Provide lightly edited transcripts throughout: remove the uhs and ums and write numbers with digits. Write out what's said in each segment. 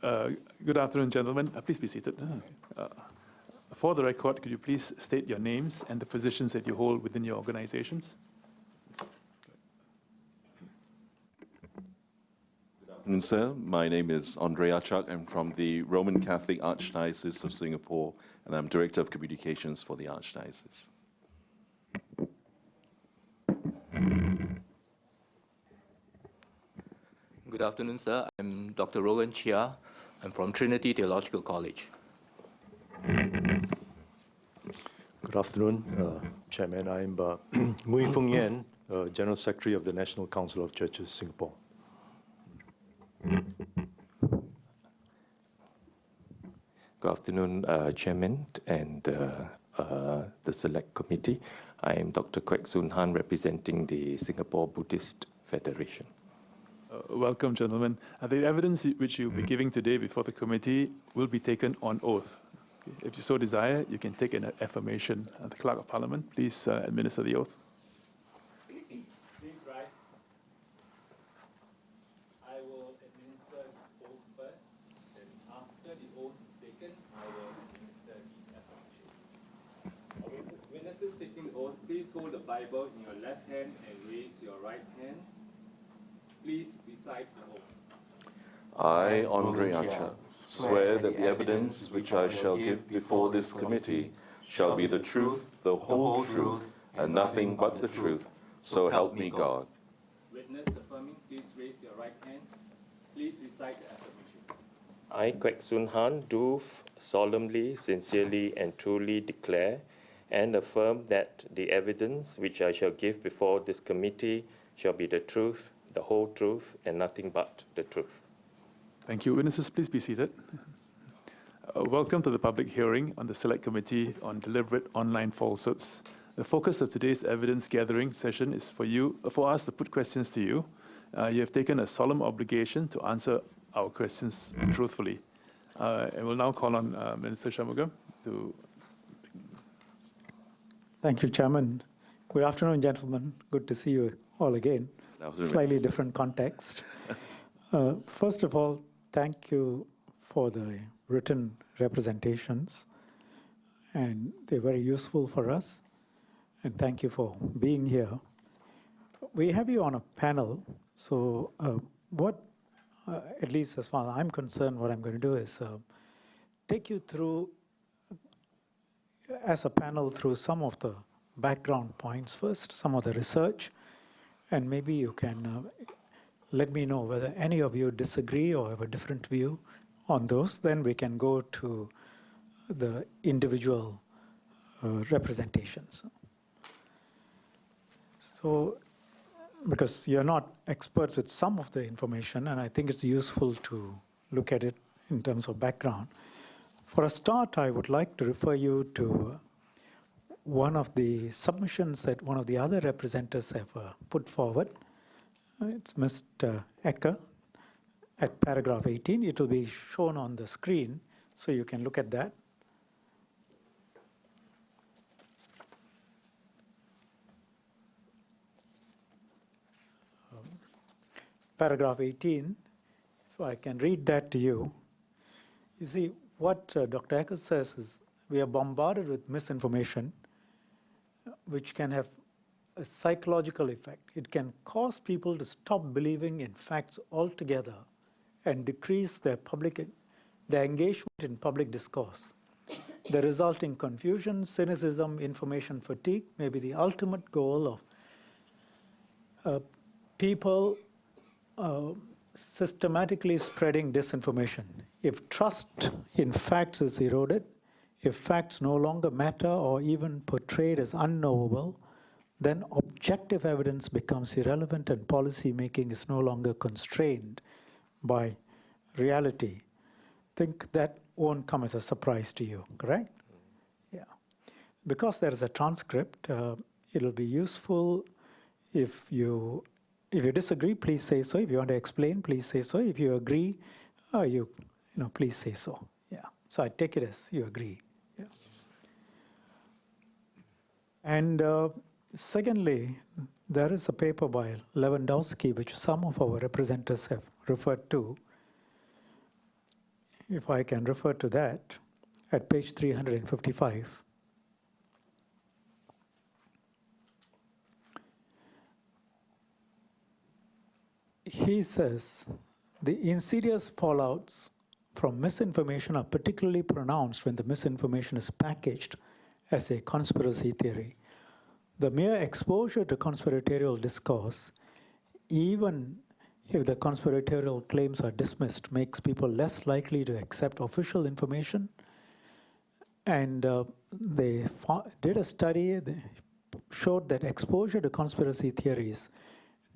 Good afternoon, gentlemen. Please be seated. For the record, could you please state your names and the positions that you hold within your organizations? Good afternoon, sir. My name is Andre Achak. I'm from the Roman Catholic Archdiocese of Singapore, and I'm Director of Communications for the Archdiocese. Good afternoon, sir. I'm Dr. Rowan Chia. I'm from Trinity Theological College. Good afternoon, Chairman. I'm Mui Fung Yen, General Secretary of the National Council of Churches, Singapore. Good afternoon, Chairman and the Select Committee. I am Dr. Kwek Soon Han, representing the Singapore Buddhist Federation. Welcome, gentlemen. The evidence which you'll be giving today before the committee will be taken on oath. Okay. If you so desire, you can take an affirmation. The Clerk of Parliament, please administer the oath. Please rise. I will administer the oath first, then after the oath is taken, I will administer the affirmation. Witnesses taking the oath, please hold the Bible in your left hand and raise your right hand. Please recite the oath. I, Andre Achak, swear that the evidence which I shall give before this committee shall be the truth, the whole truth, and nothing but the truth. So help me God. Witness affirming, please raise your right hand. Please recite the affirmation. I, Kwek Soon Han, do solemnly, sincerely, and truly declare and affirm that the evidence which I shall give before this committee shall be the truth, the whole truth, and nothing but the truth. Thank you. Witnesses, please be seated. Welcome to the public hearing on the Select Committee on Deliberate Online Falsehoods. The focus of today's evidence gathering session is for us to put questions to you. You have taken a solemn obligation to answer our questions truthfully. And we'll now call on Minister Shanmugam to... Thank you, Chairman. Good afternoon, gentlemen. Good to see you all again. Slightly different context. First of all, thank you for the written representations, and they're very useful for us, and thank you for being here. We have you on a panel, so at least as far as I'm concerned, what I'm going to do is take you through, as a panel, through some of the background points first, some of the research, and maybe you can let me know whether any of you disagree or have a different view on those. Then we can go to the individual representations. So, because you're not experts with some of the information, and I think it's useful to look at it in terms of background. For a start, I would like to refer you to one of the submissions that one of the other representatives have put forward. It's Mr. Ecker at paragraph 18. It will be shown on the screen, so you can look at that. Paragraph 18, if I can read that to you. You see, what Dr. Ecker says is we are bombarded with misinformation, which can have a psychological effect. It can cause people to stop believing in facts altogether and decrease their engagement in public discourse. The resulting confusion, cynicism, information fatigue may be the ultimate goal of people systematically spreading disinformation. If trust in facts is eroded, if facts no longer matter or even portrayed as unknowable, then objective evidence becomes irrelevant and policy making is no longer constrained by reality. I think that won't come as a surprise to you, correct? Yeah. Because there is a transcript, it'll be useful if you disagree, please say so. If you want to explain, please say so. If you agree, please say so. Yeah. So I take it as you agree. Yes. And secondly, there is a paper by Lewandowski, which some of our representatives have referred to. if I can refer to that, at page 355. He says, the insidious fallouts from misinformation are particularly pronounced when the misinformation is packaged as a conspiracy theory. The mere exposure to conspiratorial discourse, even if the conspiratorial claims are dismissed, makes people less likely to accept official information. And they did a study that showed that exposure to conspiracy theories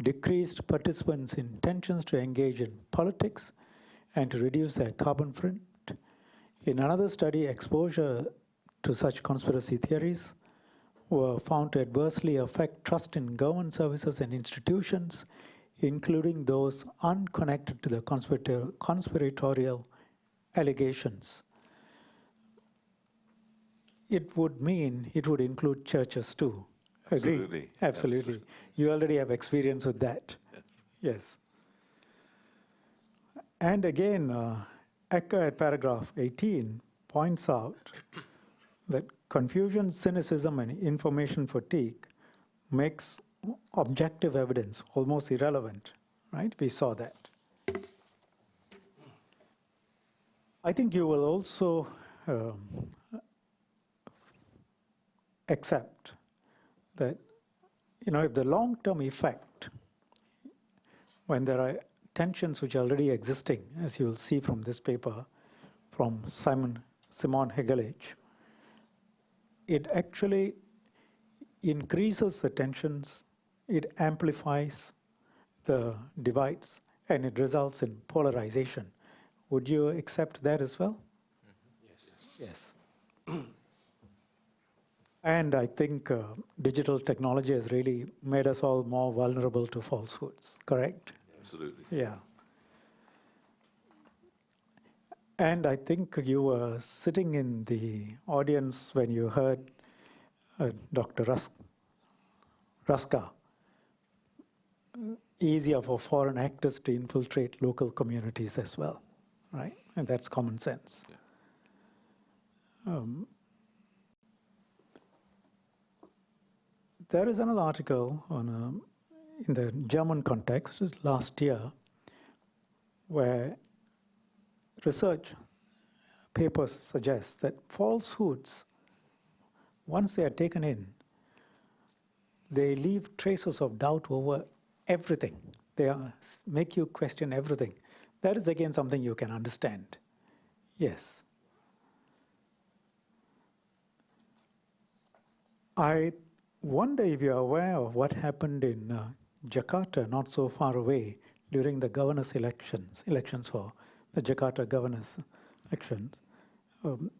decreased participants' intentions to engage in politics and to reduce their carbon footprint. In another study, exposure to such conspiracy theories were found to adversely affect trust in government services and institutions, including those unconnected to the conspiratorial allegations. It would mean it would include churches too. Agree? Absolutely. Absolutely. You already have experience with that. Yes. Yes. And again, Ecker at paragraph 18 points out that confusion, cynicism, and information fatigue makes objective evidence almost irrelevant, right? We saw that. I think you will also accept that, if the long-term effect, when there are tensions which are already existing, as you will see from this paper from Simon Hegelich, it actually increases the tensions, it amplifies the divides, and it results in polarization. Would you accept that as well? Yes. Yes. And I think digital technology has really made us all more vulnerable to falsehoods, correct? Absolutely. Yeah. And I think you were sitting in the audience when you heard Dr. Ruska. Easier for foreign actors to infiltrate local communities as well, right? And that's common sense. Yeah. There is another article on in the German context last year where research papers suggest that falsehoods, once they are taken in, they leave traces of doubt over everything. They make you question everything. That is again something you can understand. Yes. I wonder if you're aware of what happened in Jakarta, not so far away, during the governor's elections for the Jakarta governor's elections. One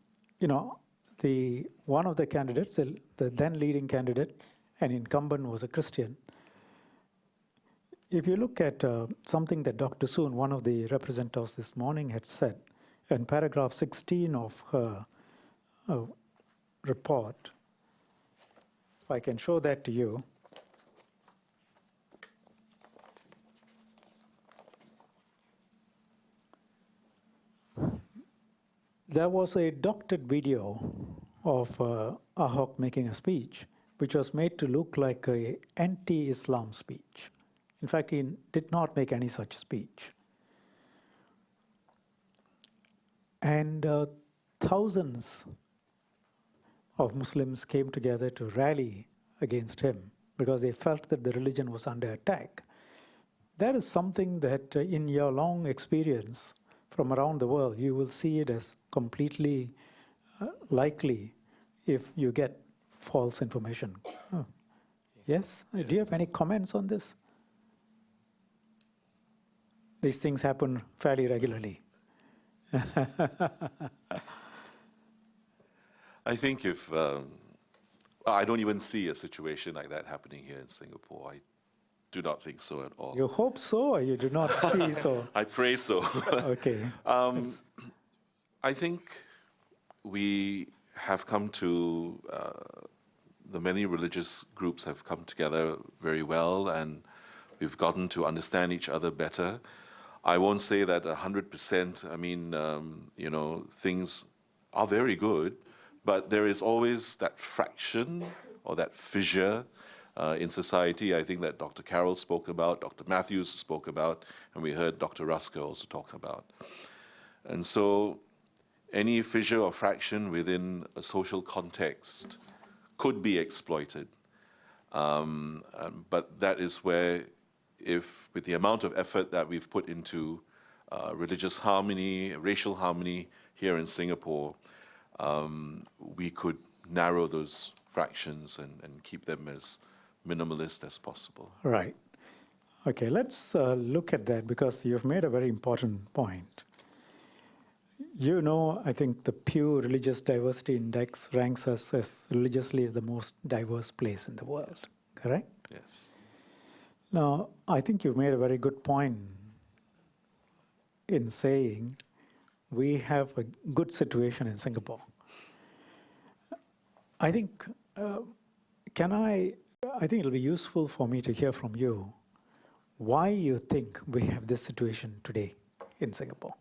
of the candidates, the then leading candidate, an incumbent, was a Christian. If you look at something that Dr. Soon, one of the representatives this morning, had said in paragraph 16 of her report, if I can show that to you. There was a doctored video of Ahok making a speech, which was made to look like an anti-Islam speech. In fact, he did not make any such speech. And thousands of Muslims came together to rally against him because they felt that the religion was under attack. That is something that in your long experience from around the world, you will see it as completely likely if you get false information. Oh. Yes? Do you have any comments on this? These things happen fairly regularly. I think if I don't even see a situation like that happening here in Singapore. I do not think so at all. You hope so, or you do not see so? I pray so. Okay. I think we have come to, the many religious groups have come together very well, and we've gotten to understand each other better. I won't say that 100%. I mean, you know, things are very good, but there is always that fraction or that fissure in society. I think that Dr. Carroll spoke about, Dr. Matthews spoke about, and we heard Dr. Rusker also talk about. And so any fissure or fraction within a social context could be exploited. But that is where, if with the amount of effort that we've put into religious harmony, racial harmony here in Singapore, we could narrow those fractions and keep them as minimalist as possible. Right. Okay, let's look at that, because you've made a very important point. You know, I think the Pew Religious Diversity Index ranks us as religiously the most diverse place in the world, correct? Yes. Now, I think you've made a very good point in saying we have a good situation in Singapore. I think, I think it'll be useful for me to hear from you why you think we have this situation today in Singapore.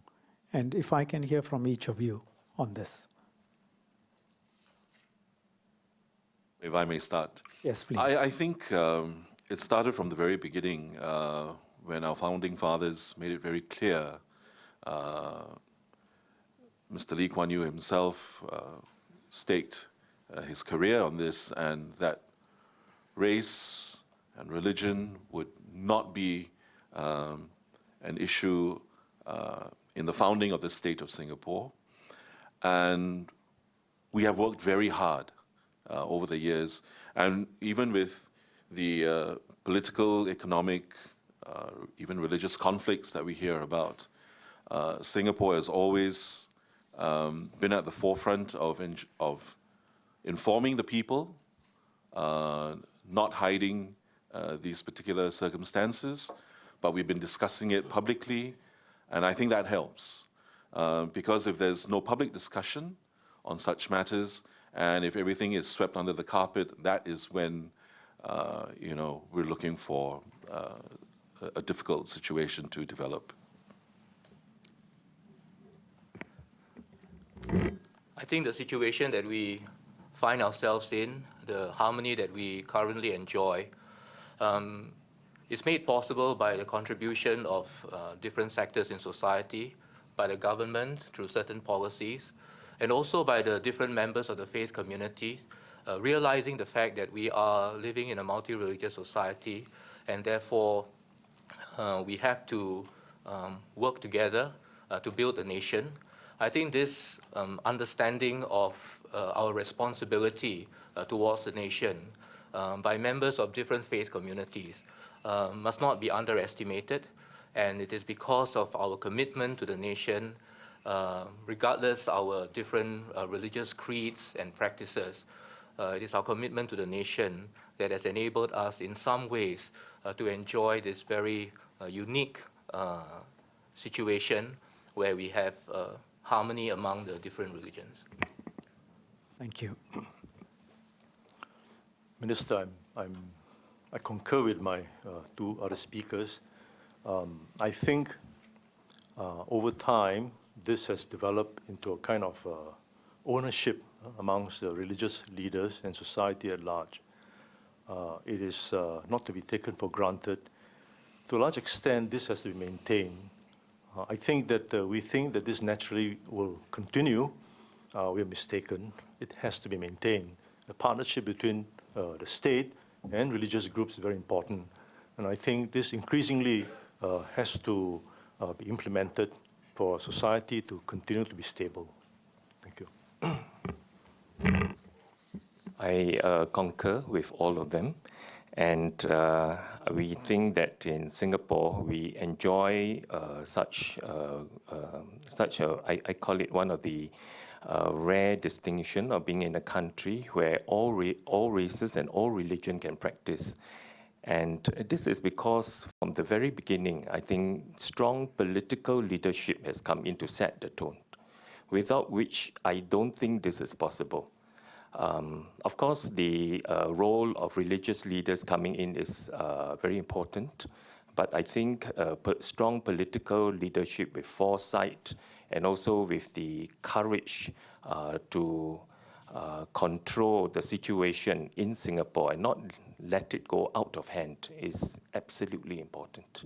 And if I can hear from each of you on this. If I may start. Yes, please. I think it started from the very beginning when our founding fathers made it very clear. Mr. Lee Kuan Yew himself staked his career on this, and that race and religion would not be an issue in the founding of the state of Singapore. And we have worked very hard over the years, and even with the political, economic, even religious conflicts that we hear about, Singapore has always been at the forefront of informing the people, not hiding these particular circumstances, but we've been discussing it publicly, and I think that helps. Because if there's no public discussion on such matters, and if everything is swept under the carpet, that is when you know, we're looking for a difficult situation to develop. I think the situation that we find ourselves in, the harmony that we currently enjoy, is made possible by the contribution of different sectors in society, by the government through certain policies, and also by the different members of the faith community, realizing the fact that we are living in a multi-religious society, and therefore we have to work together to build a nation. I think this understanding of our responsibility towards the nation by members of different faith communities must not be underestimated, and it is because of our commitment to the nation, regardless our different religious creeds and practices. It is our commitment to the nation that has enabled us in some ways to enjoy this very unique situation where we have harmony among the different religions. Thank you. Minister, I concur with my two other speakers. I think over time, this has developed into a kind of ownership amongst the religious leaders and society at large. It is not to be taken for granted. To a large extent, this has to be maintained. I think that we think that this naturally will continue. We are mistaken. It has to be maintained. The partnership between the state and religious groups is very important. And I think this increasingly has to be implemented for society to continue to be stable. Thank you. I concur with all of them. And we think that in Singapore, we enjoy such I call it one of the rare distinction of being in a country where all races and all religion can practice. And this is because from the very beginning, I think strong political leadership has come in to set the tone, without which I don't think this is possible. Of course, the role of religious leaders coming in is very important, But I think strong political leadership with foresight and also with the courage to control the situation in Singapore and not let it go out of hand is absolutely important.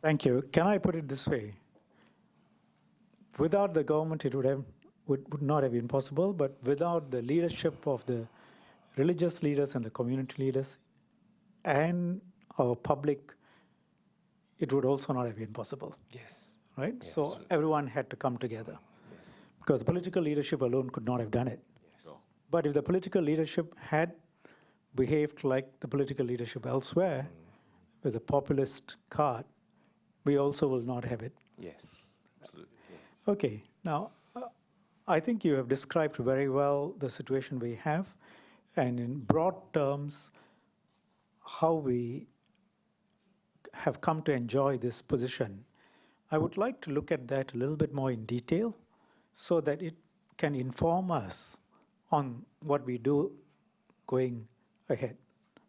Thank you. Can I put it this way? Without the government, it would not have been possible, but without the leadership of the religious leaders and the community leaders and our public, it would also not have been possible. Yes. Right? Yes. So everyone had to come together because the political leadership alone could not have done it. No. But if the political leadership had behaved like the political leadership elsewhere with a populist card, we also will not have it. Yes. Absolutely. Okay, now I think you have described very well the situation we have, and in broad terms, how we have come to enjoy this position. I would like to look at that a little bit more in detail so that it can inform us on what we do going ahead,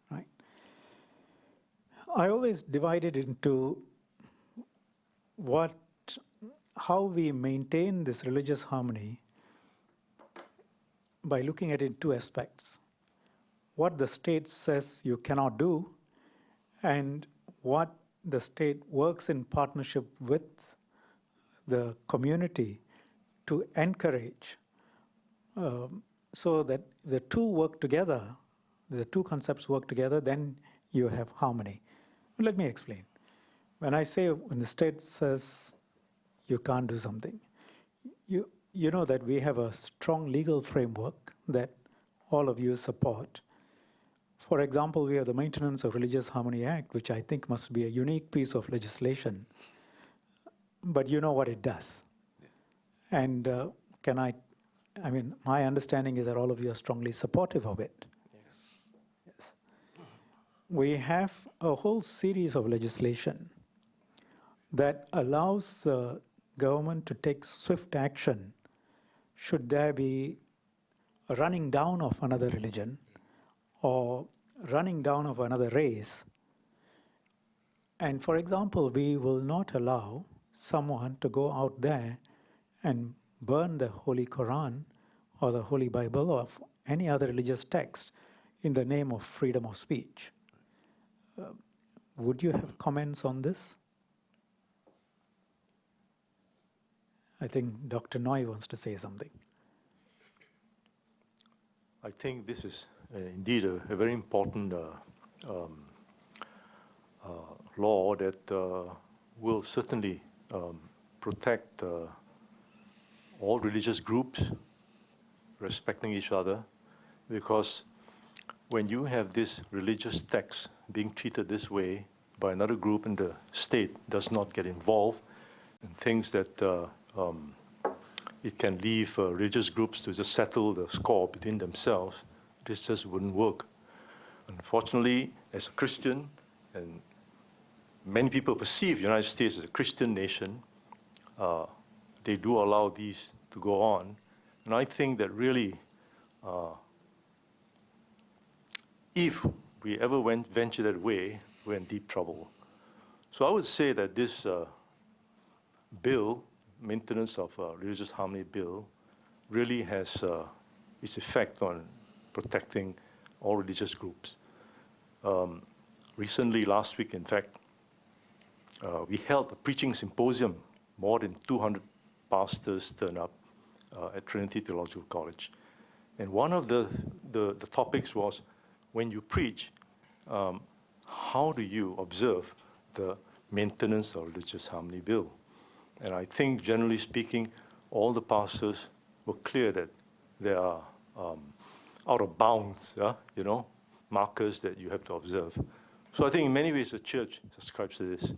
right? I always divide it into how we maintain this religious harmony by looking at it in two aspects. What the state says you cannot do, and what the state works in partnership with the community to encourage, so that the two work together, the two concepts work together, then you have harmony. Let me explain. When the state says you can't do something, you know that we have a strong legal framework that all of you support. For example, we have the Maintenance of Religious Harmony Act, which I think must be a unique piece of legislation. But you know what it does. Yeah. And my understanding is that all of you are strongly supportive of it. Yes. Yes. We have a whole series of legislation that allows the government to take swift action should there be a running down of another religion or running down of another race. And for example, we will not allow someone to go out there and burn the Holy Quran or the Holy Bible or any other religious text in the name of freedom of speech. Would you have comments on this? I think Dr. Noy wants to say something. I think this is indeed a very important law that will certainly protect all religious groups respecting each other, because when you have this religious text being treated this way by another group and the state does not get involved in things that it can leave religious groups to just settle the score between themselves, this just wouldn't work. Unfortunately, as a Christian, and many people perceive the United States as a Christian nation, they do allow these to go on. And I think that really, if we ever venture that way, we're in deep trouble. So I would say that this bill, Maintenance of Religious Harmony Bill, really has its effect on protecting all religious groups. Recently, last week, in fact, we held a preaching symposium. More than 200 pastors turned up at Trinity Theological College. And one of the topics was, when you preach, how do you observe the Maintenance of Religious Harmony Bill? And I think, generally speaking, all the pastors were clear that there are out of bounds, markers that you have to observe. So I think in many ways the church subscribes to this,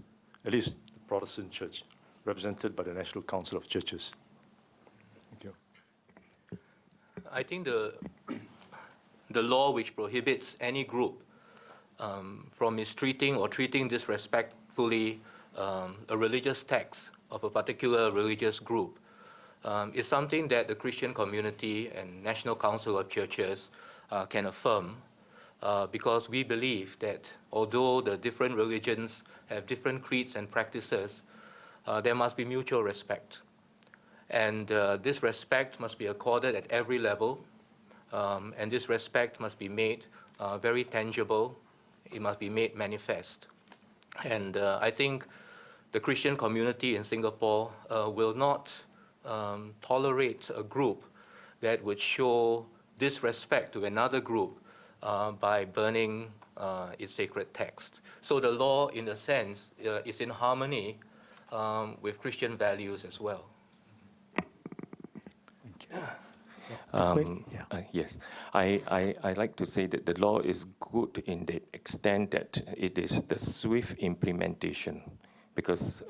at least the Protestant church, represented by the National Council of Churches. Thank you. I think the law which prohibits any group from mistreating or treating disrespectfully a religious text of a particular religious group is something that the Christian community and National Council of Churches can affirm because we believe that although the different religions have different creeds and practices, there must be mutual respect. And this respect must be accorded at every level, and this respect must be made very tangible. It must be made manifest. And I think the Christian community in Singapore will not tolerate a group that would show disrespect to another group by burning its sacred text. So the law, in a sense, is in harmony with Christian values as well. Yes, I like to say that the law is good in the extent that it is the swift implementation, because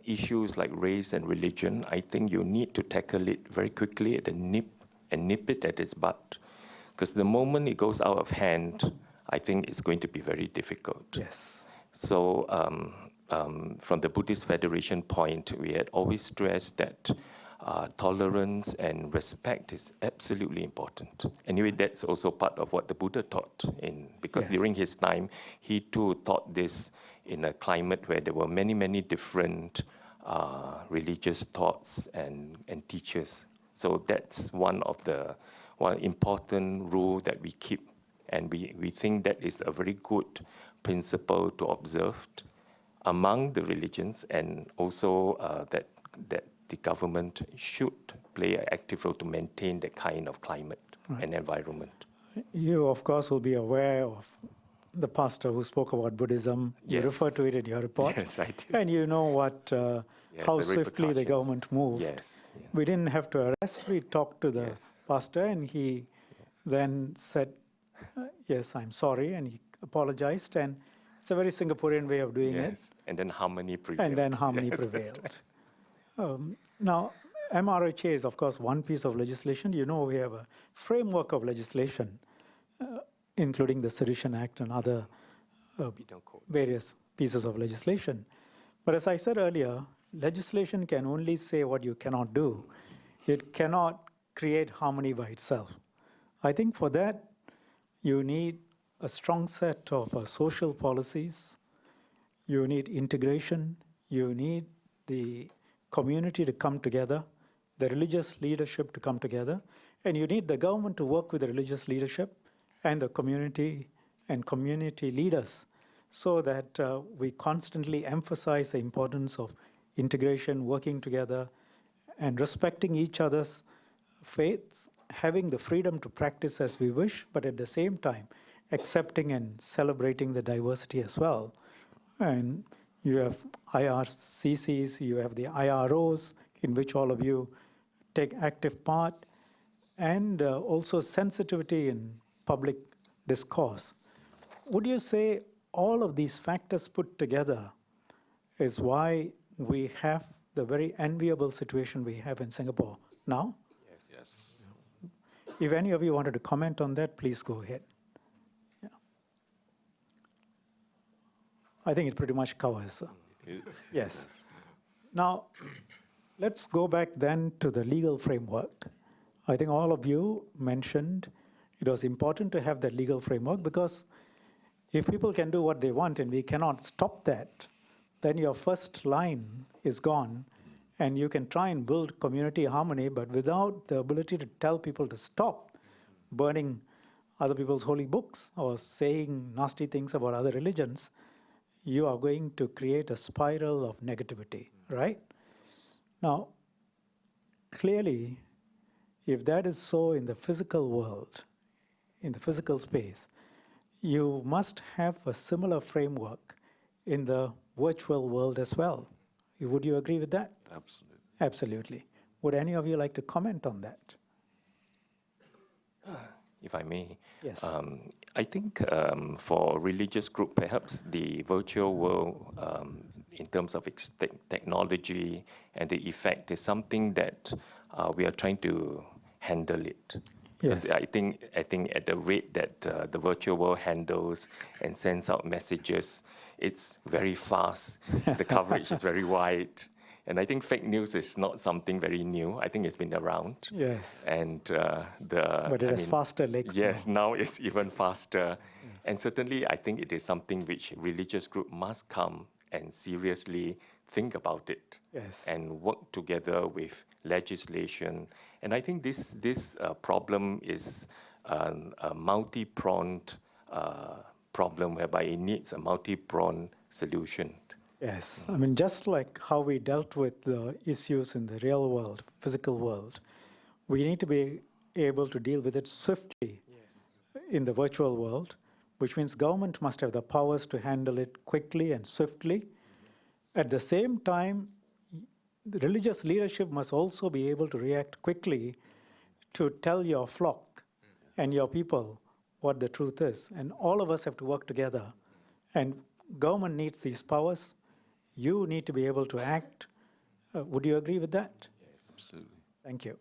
issues like race and religion, I think you need to tackle it very quickly at the nip it at its butt, because the moment it goes out of hand, I think it's going to be very difficult. Yes. So from the Buddhist Federation point, we had always stressed that tolerance and respect is absolutely important. Anyway, that's also part of what the Buddha taught, because during his time, he too taught this in a climate where there were many, many different religious thoughts and teachers. So that's one important rule that we keep, and we think that is a very good principle to observe among the religions, and also that the government should play an active role to maintain that kind of climate and environment. You, of course, will be aware of the pastor who spoke about Buddhism. You referred to it in your report. Yes, I did. And you know what, how the swiftly the repercussions. government moved. Yes. We didn't have to arrest. We talked to the pastor, and he then said, yes, I'm sorry, and he apologized. And it's a very Singaporean way of doing it. And then harmony prevailed. And then harmony prevailed. Now, MRHA is, of course, one piece of legislation. You know, we have a framework of legislation, including the Sedition Act and other various pieces of legislation. But as I said earlier, legislation can only say what you cannot do. It cannot create harmony by itself. I think for that, you need a strong set of social policies. You need integration. You need the community to come together, the religious leadership to come together, and you need the government to work with the religious leadership and the community and community leaders, so that we constantly emphasize the importance of integration, working together, and respecting each other's faiths, having the freedom to practice as we wish, but at the same time accepting and celebrating the diversity as well. And you have IRCCs, you have the IROs, in which all of you take active part, and also sensitivity in public discourse. Would you say all of these factors put together is why we have the very enviable situation we have in Singapore now? Yes. If any of you wanted to comment on that, please go ahead. Yeah. I think it pretty much covers. Yes. Now, let's go back then to the legal framework. I think all of you mentioned it was important to have that legal framework, because if people can do what they want and we cannot stop that, then your first line is gone, and you can try and build community harmony, but without the ability to tell people to stop burning other people's holy books or saying nasty things about other religions, you are going to create a spiral of negativity, right? Now, clearly, if that is so in the physical world, in the physical space, you must have a similar framework in the virtual world as well. Would you agree with that? Absolutely. Absolutely. Would any of you like to comment on that? If I may. Yes. I think for religious group, perhaps the virtual world, in terms of its technology and the effect, is something that we are trying to handle it. Because Yes. I think at the rate that the virtual world handles and sends out messages, it's very fast. The coverage is very wide. And I think fake news is not something very new. I think it's been around. Yes. And But it has faster legs Yes, now it's even faster. Yeah. And certainly, I think it is something which religious group must come and seriously think about it Yes. and work together with legislation. And I think this problem is a multi-pronged problem whereby it needs a multi-pronged solution. Yes, I mean, just like how we dealt with the issues in the real world, physical world, we need to be able to deal with it swiftly in the virtual world, which means government must have the powers to handle it quickly and swiftly. At the same time, the religious leadership must also be able to react quickly to tell your flock and your people what the truth is. And all of us have to work together. And government needs these powers. You need to be able to act. Would you agree with that? Absolutely. Thank you.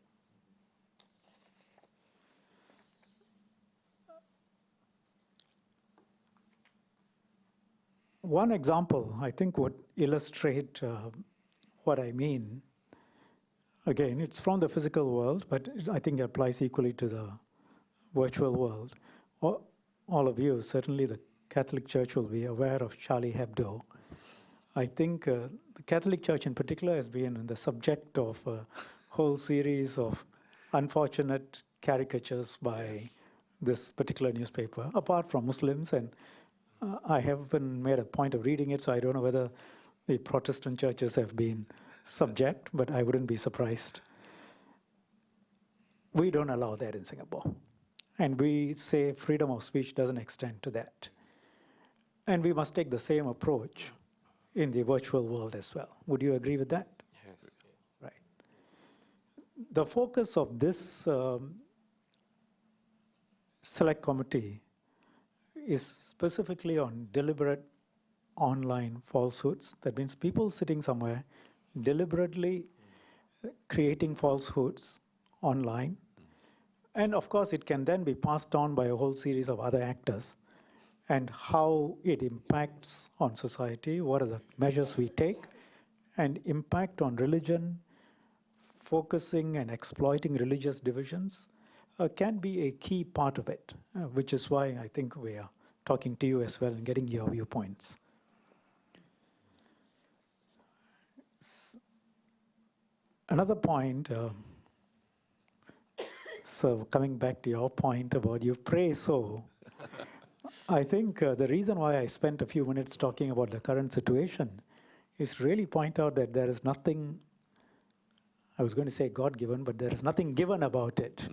One example, I think, would illustrate what I mean. Again, it's from the physical world, but I think it applies equally to the virtual world. All of you, certainly the Catholic Church, will be aware of Charlie Hebdo. I think the Catholic Church in particular has been the subject of a whole series of unfortunate caricatures by this particular newspaper, apart from Muslims. And I haven't made a point of reading it, so I don't know whether the Protestant churches have been subject, but I wouldn't be surprised. We don't allow that in Singapore. And we say freedom of speech doesn't extend to that. And we must take the same approach in the virtual world as well. Would you agree with that? Yes. Right. The focus of this select committee is specifically on deliberate online falsehoods. That means people sitting somewhere deliberately creating falsehoods online. And of course, it can then be passed on by a whole series of other actors. And how it impacts on society, what are the measures we take, and impact on religion, focusing and exploiting religious divisions, can be a key part of it, which is why I think we are talking to you as well and getting your viewpoints. Another point, so coming back to your point about you pray so, I think the reason why I spent a few minutes talking about the current situation is to really point out that there is nothing, I was going to say God-given, but there is nothing given about it.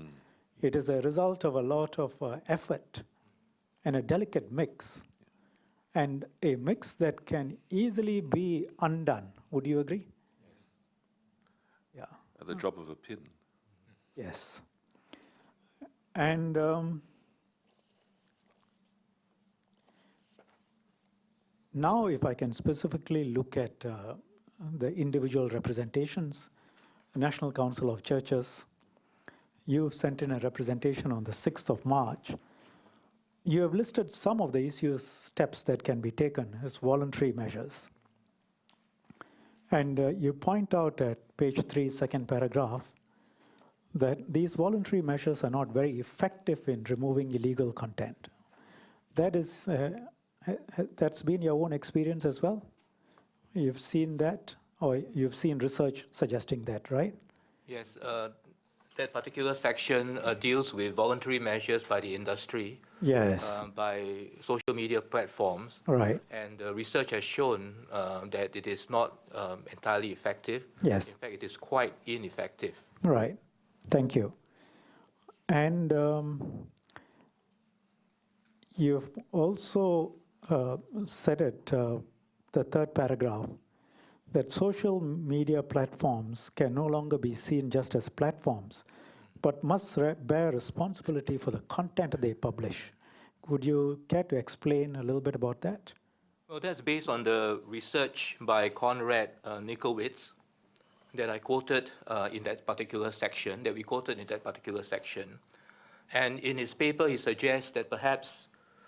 It is a result of a lot of effort and a delicate mix, and a mix that can easily be undone. Would you agree? Yes. Yeah. At the drop of a pin. Yes. And now, if I can specifically look at the individual representations, National Council of Churches, you sent in a representation on the 6th of March. You have listed some of the issues, steps that can be taken as voluntary measures. And you point out at page 3, second paragraph, that these voluntary measures are not very effective in removing illegal content. That is, that's been your own experience as well? You've seen that, or you've seen research suggesting that, right? Yes, that particular section deals with voluntary measures by the industry, Yes. by social media platforms. Right. And research has shown that it is not entirely effective. Yes. In fact, it is quite ineffective. Right. Thank you. And you've also said it, the third paragraph, that social media platforms can no longer be seen just as platforms, but must bear responsibility for the content they publish. Would you care to explain a little bit about that? Well, that's based on the research by Konrad Nikowitz that I quoted in that particular section, that we quoted in that particular section. And in his paper, he suggests that perhaps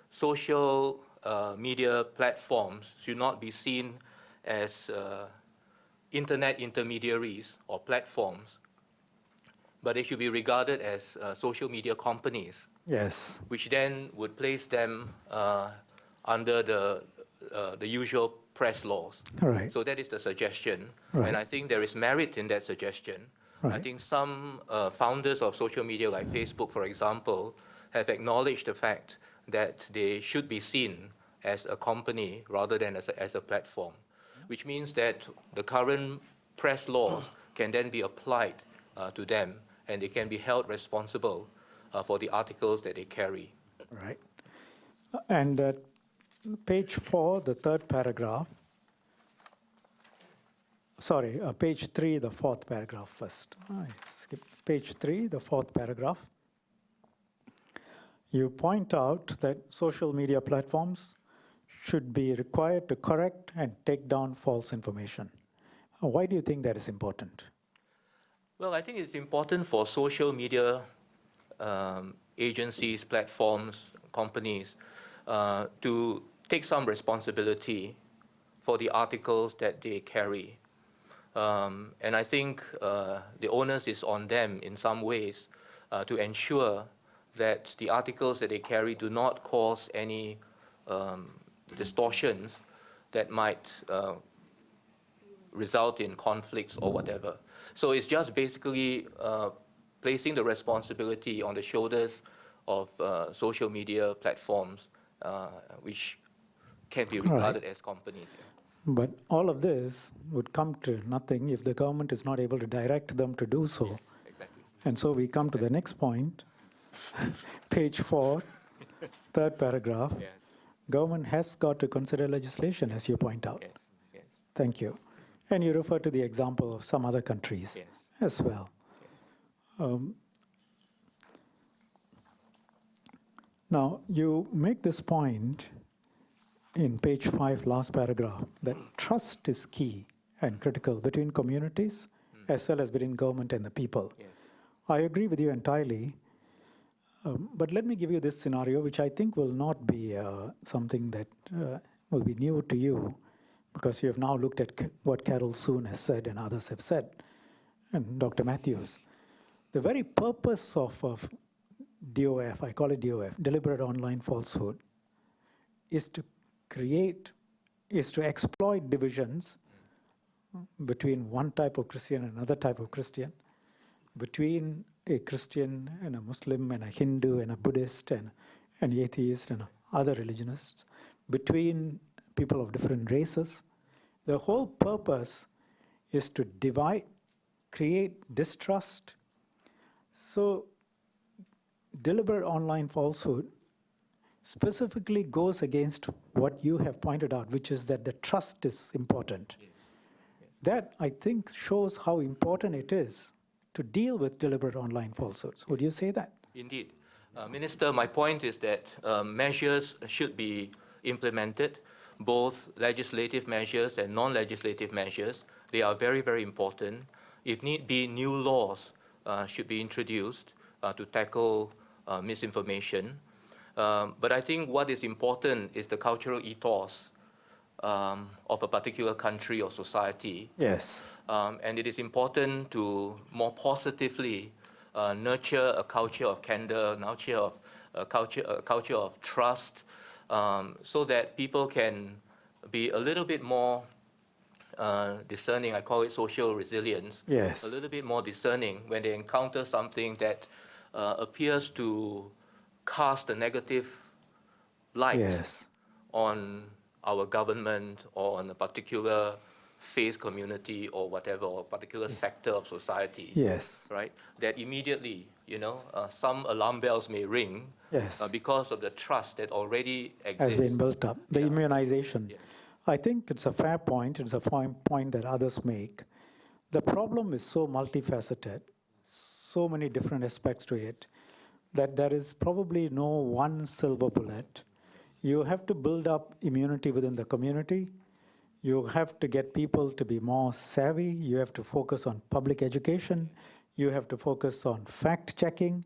social media platforms should not be seen as internet intermediaries or platforms, but they should be regarded as social media companies, Yes. which then would place them under the usual press laws. Right. So that is the suggestion, Right. and I think there is merit in that suggestion. I Right. think some founders of social media, like Facebook, for example, have acknowledged the fact that they should be seen as a company rather than as a platform, which means that the current press laws can then be applied to them, and they can be held responsible for the articles that they carry. Right. And page 4, the third paragraph. Sorry, page 3, the fourth paragraph first. I skipped page 3, the fourth paragraph. You point out that social media platforms should be required to correct and take down false information. Why do you think that is important? Well, I think it's important for social media agencies, platforms, companies to take some responsibility for the articles that they carry. And I think the onus is on them in some ways to ensure that the articles that they carry do not cause any distortions that might result in conflicts or whatever. So it's just basically placing the responsibility on the shoulders of social media platforms, which can be regarded as companies. But all of this would come to nothing if the government is not able to direct them to do so. Exactly. And so we come to the next point, page 4, third paragraph. Yes. Government has got to consider legislation, as you point out. Yes. Yes. Thank you. And you refer to the example of some other countries Yes. as well. Now, you make this point in page 5, last paragraph, that trust is key and critical between communities as well as between government and the people. Yes. I agree with you entirely. But let me give you this scenario, which I think will not be something that will be new to you, because you have now looked at what Carol Soon has said and others have said, and Dr. Matthews. The very purpose of DOF, I call it DOF, deliberate online falsehood, is to exploit divisions between one type of Christian and another type of Christian, between a Christian and a Muslim and a Hindu and a Buddhist and an atheist and other religionists, between people of different races. The whole purpose is to divide, create distrust. So deliberate online falsehood specifically goes against what you have pointed out, which is that the trust is important. Yes. Yes. That, I think, shows how important it is to deal with deliberate online falsehoods. Would you say that? Indeed. Minister, my point is that measures should be implemented, both legislative measures and non-legislative measures. They are very, very important. If need be, new laws should be introduced to tackle misinformation. But I think what is important is the cultural ethos of a particular country or society. Yes. And it is important to more positively nurture a culture of candor, a culture of trust, so that people can be a little bit more discerning. I call it social resilience. Yes. A little bit more discerning when they encounter something that appears to cast a negative light Yes. on our government or on a particular faith community or whatever, or a particular sector of society. Yes. Right? That immediately, some alarm bells may ring Yes. because of the trust that already exists. Has been built up. The Yeah. immunization. Yeah. I think it's a fair point. It's a fine point that others make. The problem is so multifaceted, so many different aspects to it, that there is probably no one silver bullet. You have to build up immunity within the community. You have to get people to be more savvy. You have to focus on public education. You have to focus on fact checking.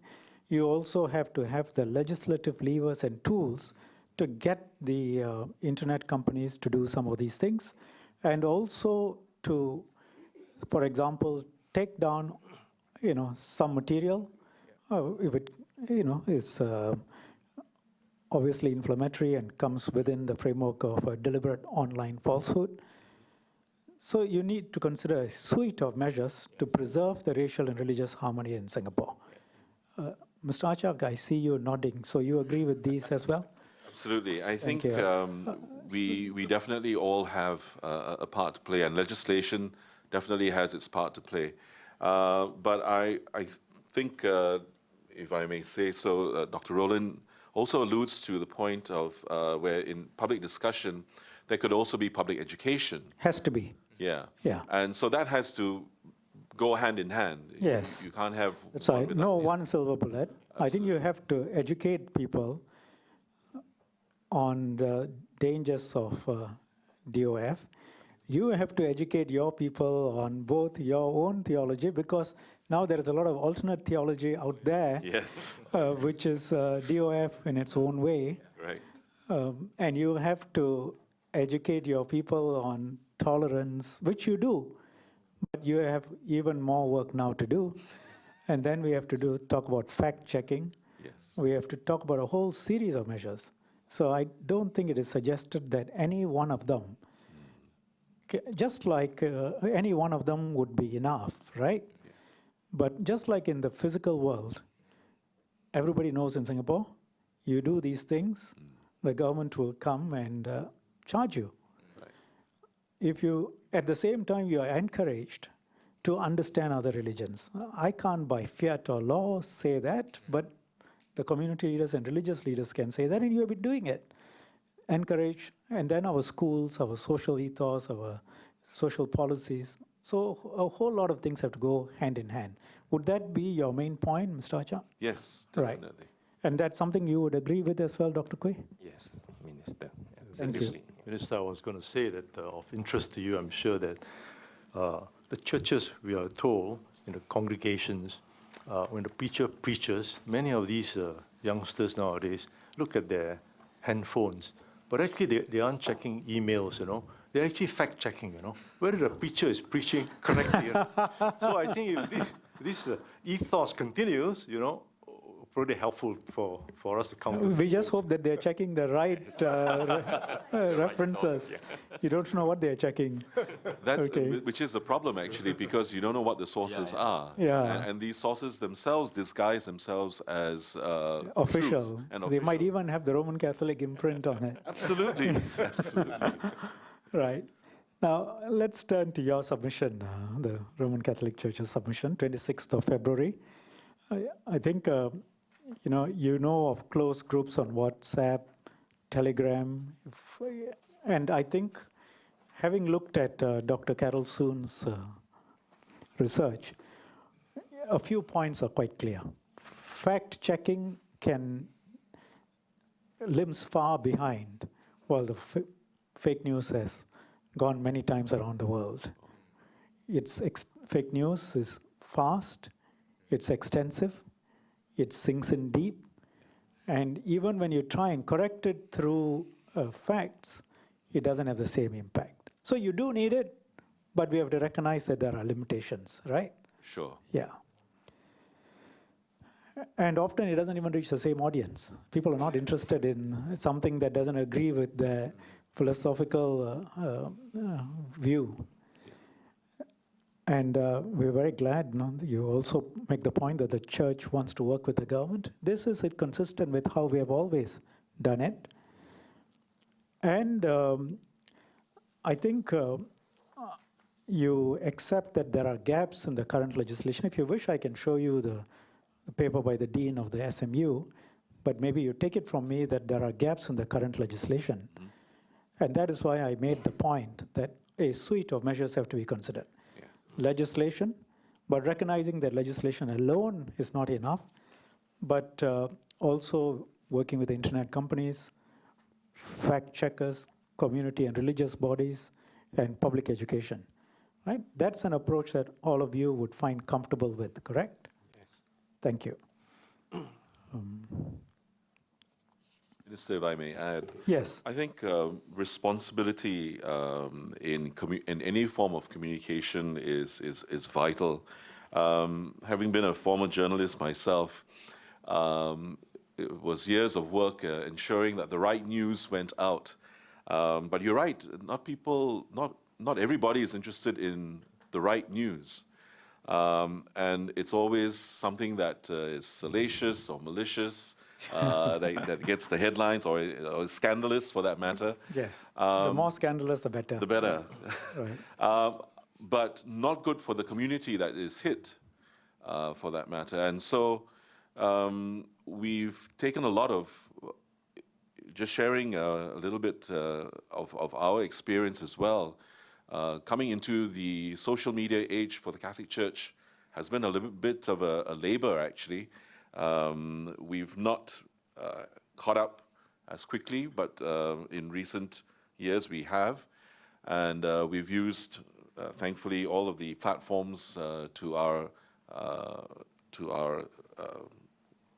You also have to have the legislative levers and tools to get the internet companies to do some of these things, and also to, for example, take down some material, if it, is obviously inflammatory and comes within the framework of a deliberate online falsehood. So you need to consider a suite of measures to preserve the racial and religious harmony in Singapore. Mr. Achak, I see you nodding, so you agree with these as well? Absolutely. I think you. we definitely all have a part to play, and legislation definitely has its part to play. But I think, if I may say so, Dr. Rowland also alludes to the point of where in public discussion, there could also be public education. Has to be. Yeah. Yeah. And so that has to go hand in hand. Yes. You can't have That's one right. without No the other. one silver bullet. I think you have to educate people on the dangers of DOF. You have to educate your people on both your own theology, because now there is a lot of alternate theology out there, Yes. which is DOF in its own way. Right. And you have to educate your people on tolerance, which you do, but you have even more work now to do. And then we have to talk about fact-checking. Yes. We have to talk about a whole series of measures. So I don't think it is suggested that any one of them, just like any one of them would be enough, right? Yeah. But just like in the physical world, everybody knows in Singapore, you do these things, the government will come and charge you. Right. If you, at the same time, you are encouraged to understand other religions. I can't by fiat or law say that, but the community leaders and religious leaders can say that, and you have been doing it. Encourage, and then our schools, our social ethos, our social policies. So a whole lot of things have to go hand in hand. Would that be your main point, Mr. Acha? Yes, Right. definitely. And that's something you would agree with as well, Dr. Quay? Yes, Minister. Thank you. Absolutely. Minister, I was going to say that of interest to you, I'm sure that the churches, we are told, in the congregations, when the preacher preaches, many of these youngsters nowadays look at their handphones, but actually they aren't checking emails, They're actually fact-checking, whether the preacher is preaching correctly. So I think if this ethos continues, probably helpful for us to come. We just hope that they're checking the right references. You don't know what they're checking. That's Okay. which is a problem actually, because you don't know what the sources are. Yeah. And these sources themselves disguise themselves as Official. truth and They might official. even have the Roman Catholic imprint on it. Absolutely, absolutely. Right. Now, let's turn to your submission, the Roman Catholic Church's submission, 26th of February. I think, you know of close groups on WhatsApp, Telegram, and I think having looked at Dr. Carol Soon's research, a few points are quite clear. Fact-checking limps far behind, while the fake news has gone many times around the world. Fake news is fast, it's extensive, it sinks in deep, and even when you try and correct it through facts, it doesn't have the same impact. So you do need it, but we have to recognize that there are limitations, right? Sure. Yeah. And often it doesn't even reach the same audience. People are not interested in something that doesn't agree with their philosophical view. And we're very glad that you also make the point that the church wants to work with the government. This is consistent with how we have always done it. And I think you accept that there are gaps in the current legislation. If you wish, I can show you the paper by the Dean of the SMU, but maybe you take it from me that there are gaps in the current legislation. And that is why I made the point that a suite of measures have to be considered. Legislation, but recognizing that legislation alone is not enough, but also working with the internet companies, fact checkers, community and religious bodies, and public education. Right? That's an approach that all of you would find comfortable with, correct? Yes. Thank you. Minister, if I may add, Yes. I think responsibility in any form of communication is vital, Having been a former journalist myself, it was years of work ensuring that the right news went out. But you're right, not everybody is interested in the right news. And it's always something that is salacious or malicious, that gets the headlines or is scandalous for that matter. Yes. The more scandalous, the better. The better. Right. But not good for the community that is hit, for that matter. And so we've taken a lot of, just sharing a little bit of our experience as well. Coming into the social media age for the Catholic Church has been a little bit of a labor, actually. We've not caught up as quickly, but in recent years we have. And we've used, thankfully, all of the platforms to our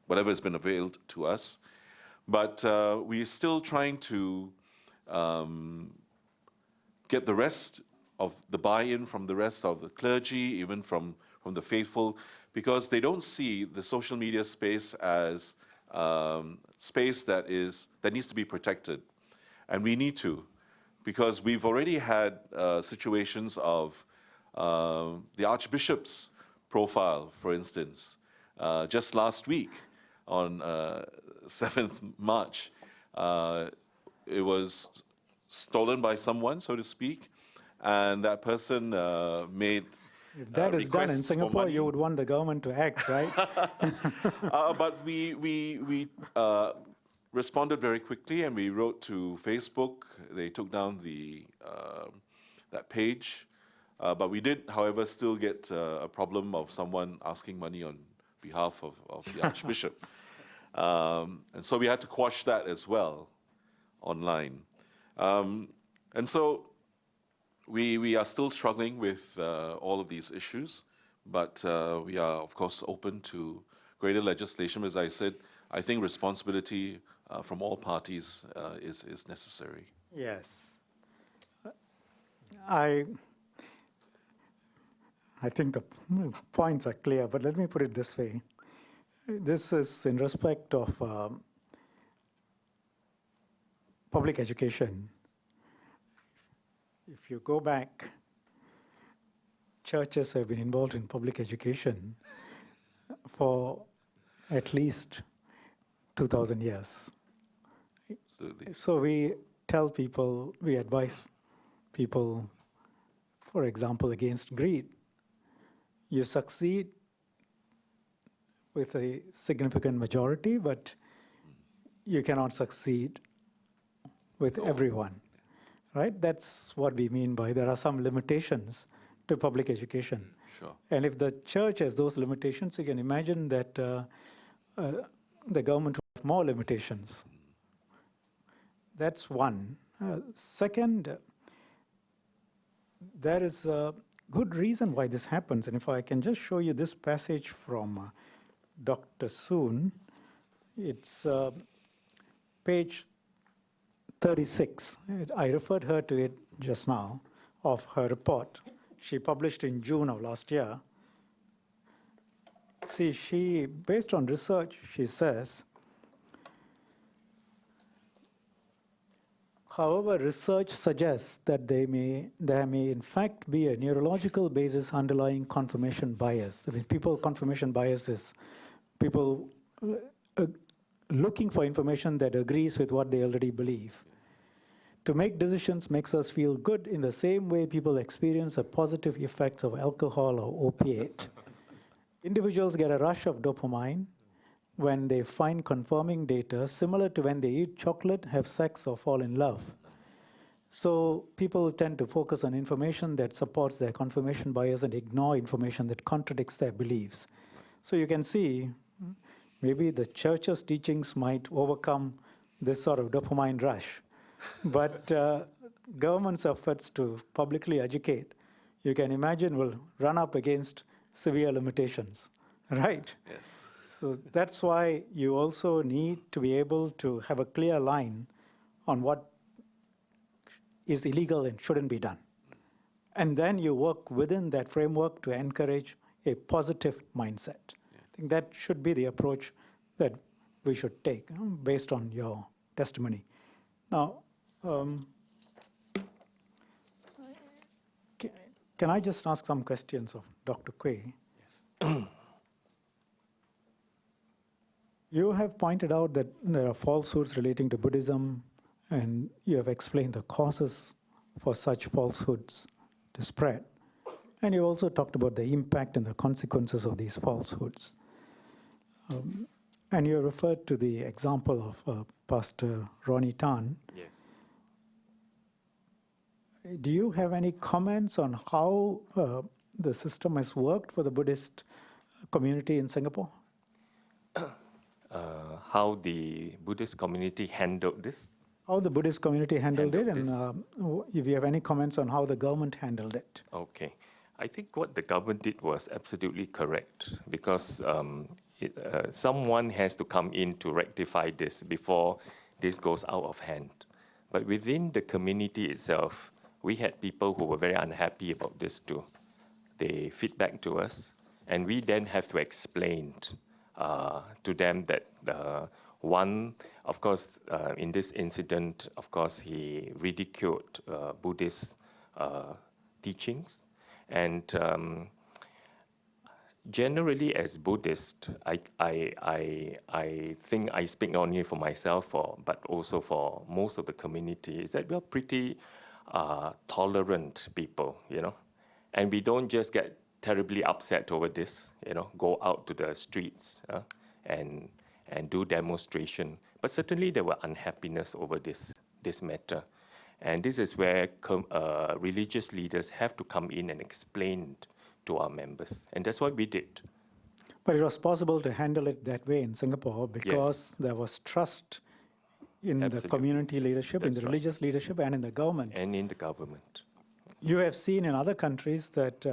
whatever has been availed to us. But we're still trying to get the rest of the buy-in from the rest of the clergy, even from the faithful, because they don't see the social media space as space that needs to be protected. And we need to, because we've already had situations of the Archbishop's profile, for instance, just last week on 7th March. It was stolen by someone, so to speak, and that person made If that is done in Singapore, you would want the government to act, right? But we responded very quickly, and we wrote to Facebook. They took down that page. But we did, however, still get a problem of someone asking money on behalf of the Archbishop. And so we had to quash that as well online. And so we are still struggling with all of these issues, but we are, of course, open to greater legislation. As I said, I think responsibility from all parties is necessary. Yes. I think the points are clear, but let me put it this way. This is in respect of public education. If you go back, churches have been involved in public education for at least 2,000 years. Absolutely. So we tell people, we advise people, for example, against greed. You succeed with a significant majority, but you cannot succeed with everyone, right? That's what we mean by there are some limitations to public education. Sure. And if the church has those limitations, you can imagine that the government will have more limitations. That's one. Second, there is a good reason why this happens. And if I can just show you this passage from Dr. Soon, it's page 36. I referred her to it just now, of her report. She published in June of last year. See, based on research, she says, however, research suggests that there may in fact be a neurological basis underlying confirmation bias. I mean, confirmation bias is people looking for information that agrees with what they already believe. To make decisions makes us feel good in the same way people experience the positive effects of alcohol or opiate. Individuals get a rush of dopamine when they find confirming data, similar to when they eat chocolate, have sex, or fall in love. So people tend to focus on information that supports their confirmation bias and ignore information that contradicts their beliefs. So you can see, maybe the church's teachings might overcome this sort of dopamine rush. But government's efforts to publicly educate, you can imagine, will run up against severe limitations, right? Yes. So that's why you also need to be able to have a clear line on what is illegal and shouldn't be done. And then you work within that framework to encourage a positive mindset. I think that should be the approach that we should take, based on your testimony. Now, can I just ask some questions of Dr. Quay? Yes. You have pointed out that there are falsehoods relating to Buddhism, and you have explained the causes for such falsehoods to spread. And you also talked about the impact and the consequences of these falsehoods. And you referred to the example of Pastor Ronnie Tan. Yes. Do you have any comments on how the system has worked for the Buddhist community in Singapore? How the Buddhist community handled this? How the Buddhist community handled it, Handled and if you have any comments on how the government handled it. Okay. I think what the government did was absolutely correct, because someone has to come in to rectify this before this goes out of hand. But within the community itself, we had people who were very unhappy about this too. They feedback to us, and we then have to explain to them that one, of course, in this incident, of course, he ridiculed Buddhist teachings. And generally, as Buddhist, I think I speak not only for myself, but also for most of the community, is that we are pretty tolerant people, and we don't just get terribly upset over this, go out to the streets and do demonstration. But certainly there were unhappiness over this matter. And this is where religious leaders have to come in and explain to our members. And that's what we did. But it was possible to handle it that way in Singapore because Yes. there was trust in Absolutely. the community leadership, in That's the right. religious leadership, and in the government. And in the government. You have seen in other countries that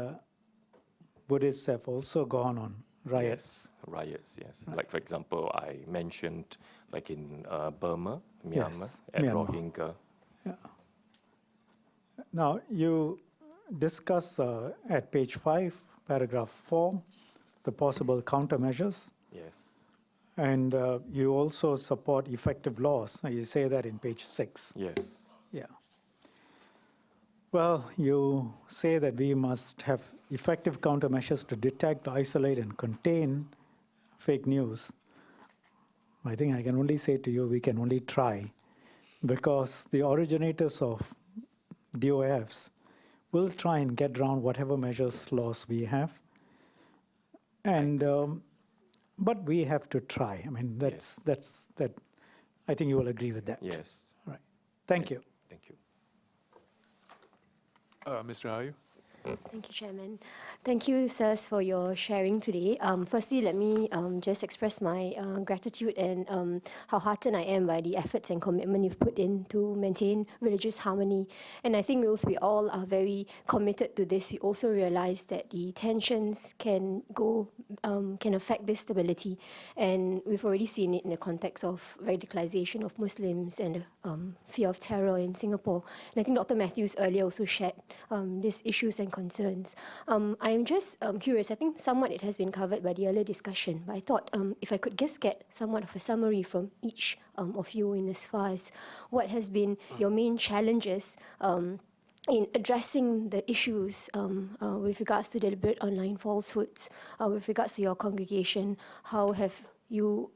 Buddhists have also gone on riots. Yes, riots, yes. Like, for example, I mentioned, like in Burma, Myanmar, Yes, at Myanmar. Rohingya. Now, you discuss at page 5, paragraph 4, the possible countermeasures, Yes, and you also support effective laws. You say that in page 6. yes, Yeah. Well, you say that we must have effective countermeasures to detect, isolate, and contain fake news. I think I can only say to you, we can only try, because the originators of DOFs will try and get around whatever measures, laws we have. And but we have to try. I mean, that's that. I think you will agree with that. yes. Right. Thank you. Thank you. Mr. Ayu? Thank you, Chairman. Thank you, sirs, for your sharing today. Firstly, let me just express my gratitude and how heartened I am by the efforts and commitment you've put in to maintain religious harmony. And I think we all are very committed to this. We also realize that the tensions can affect this stability. And we've already seen it in the context of radicalization of Muslims and fear of terror in Singapore. And I think Dr. Matthews earlier also shared these issues and concerns. I'm just curious. I think somewhat it has been covered by the earlier discussion, but I thought if I could just get somewhat of a summary from each of you in as far as what has been your main challenges in addressing the issues with regards to deliberate online falsehoods, with regards to your congregation. How have you,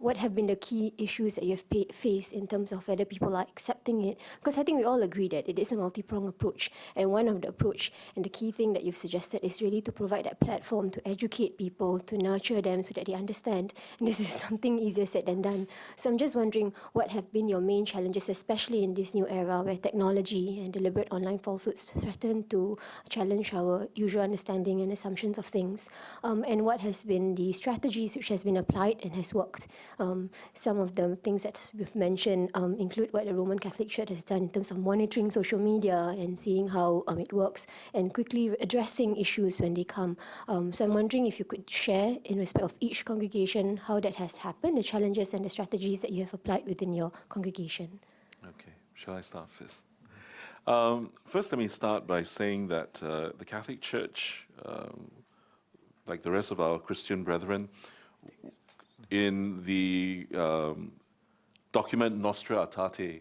what have been the key issues that you have faced in terms of whether people are accepting it? Because I think we all agree that it is a multi-pronged approach, and one of the approach and the key thing that you've suggested is really to provide that platform to educate people, to nurture them so that they understand. And this is something easier said than done. So I'm just wondering what have been your main challenges, especially in this new era where technology and deliberate online falsehoods threaten to challenge our usual understanding and assumptions of things, and what has been the strategies which has been applied and has worked. Some of the things that we've mentioned include what the Roman Catholic Church has done in terms of monitoring social media and seeing how it works and quickly addressing issues when they come. So I'm wondering if you could share in respect of each congregation how that has happened, the challenges and the strategies that you have applied within your congregation. Okay, shall I start first? First, let me start by saying that the Catholic Church like the rest of our Christian brethren, in the document Nostra Aetate,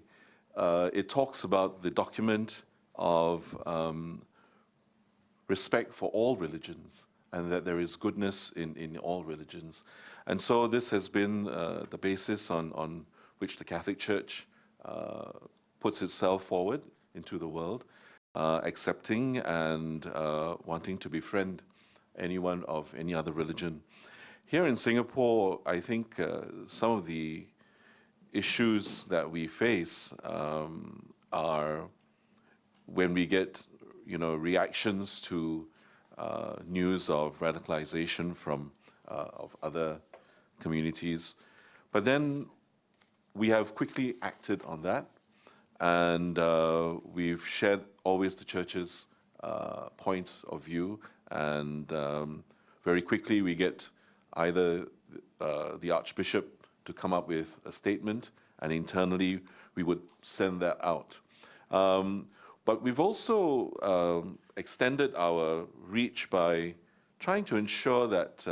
it talks about the document of respect for all religions, and that there is goodness in all religions. And so this has been the basis on which the Catholic Church puts itself forward into the world, accepting and wanting to befriend anyone of any other religion. Here in Singapore, I think some of the issues that we face are when we get, reactions to news of radicalization from of other communities. But then we have quickly acted on that, and we've shared always the church's point of view, and very quickly we get either the Archbishop to come up with a statement, and internally we would send that out. But we've also extended our reach by trying to ensure that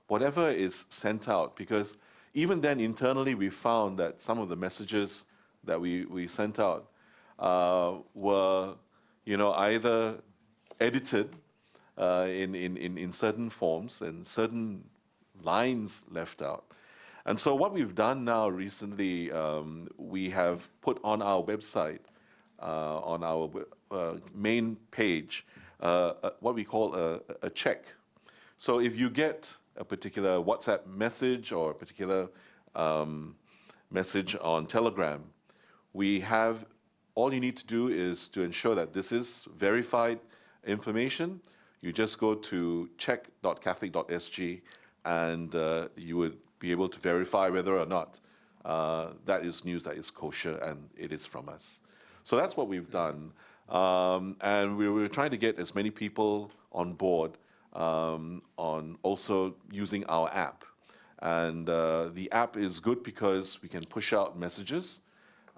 whatever is sent out, because even then internally we found that some of the messages that we sent out were, either edited in certain forms and certain lines left out. And so what we've done now recently, we have put on our website, on our main page, what we call a check. So if you get a particular WhatsApp message or a particular message on Telegram, we have, all you need to do is to ensure that this is verified information. You just go to check.catholic.sg and you would be able to verify whether or not that is news that is kosher and it is from us. So that's what we've done. And we were trying to get as many people on board on also using our app. And the app is good because we can push out messages.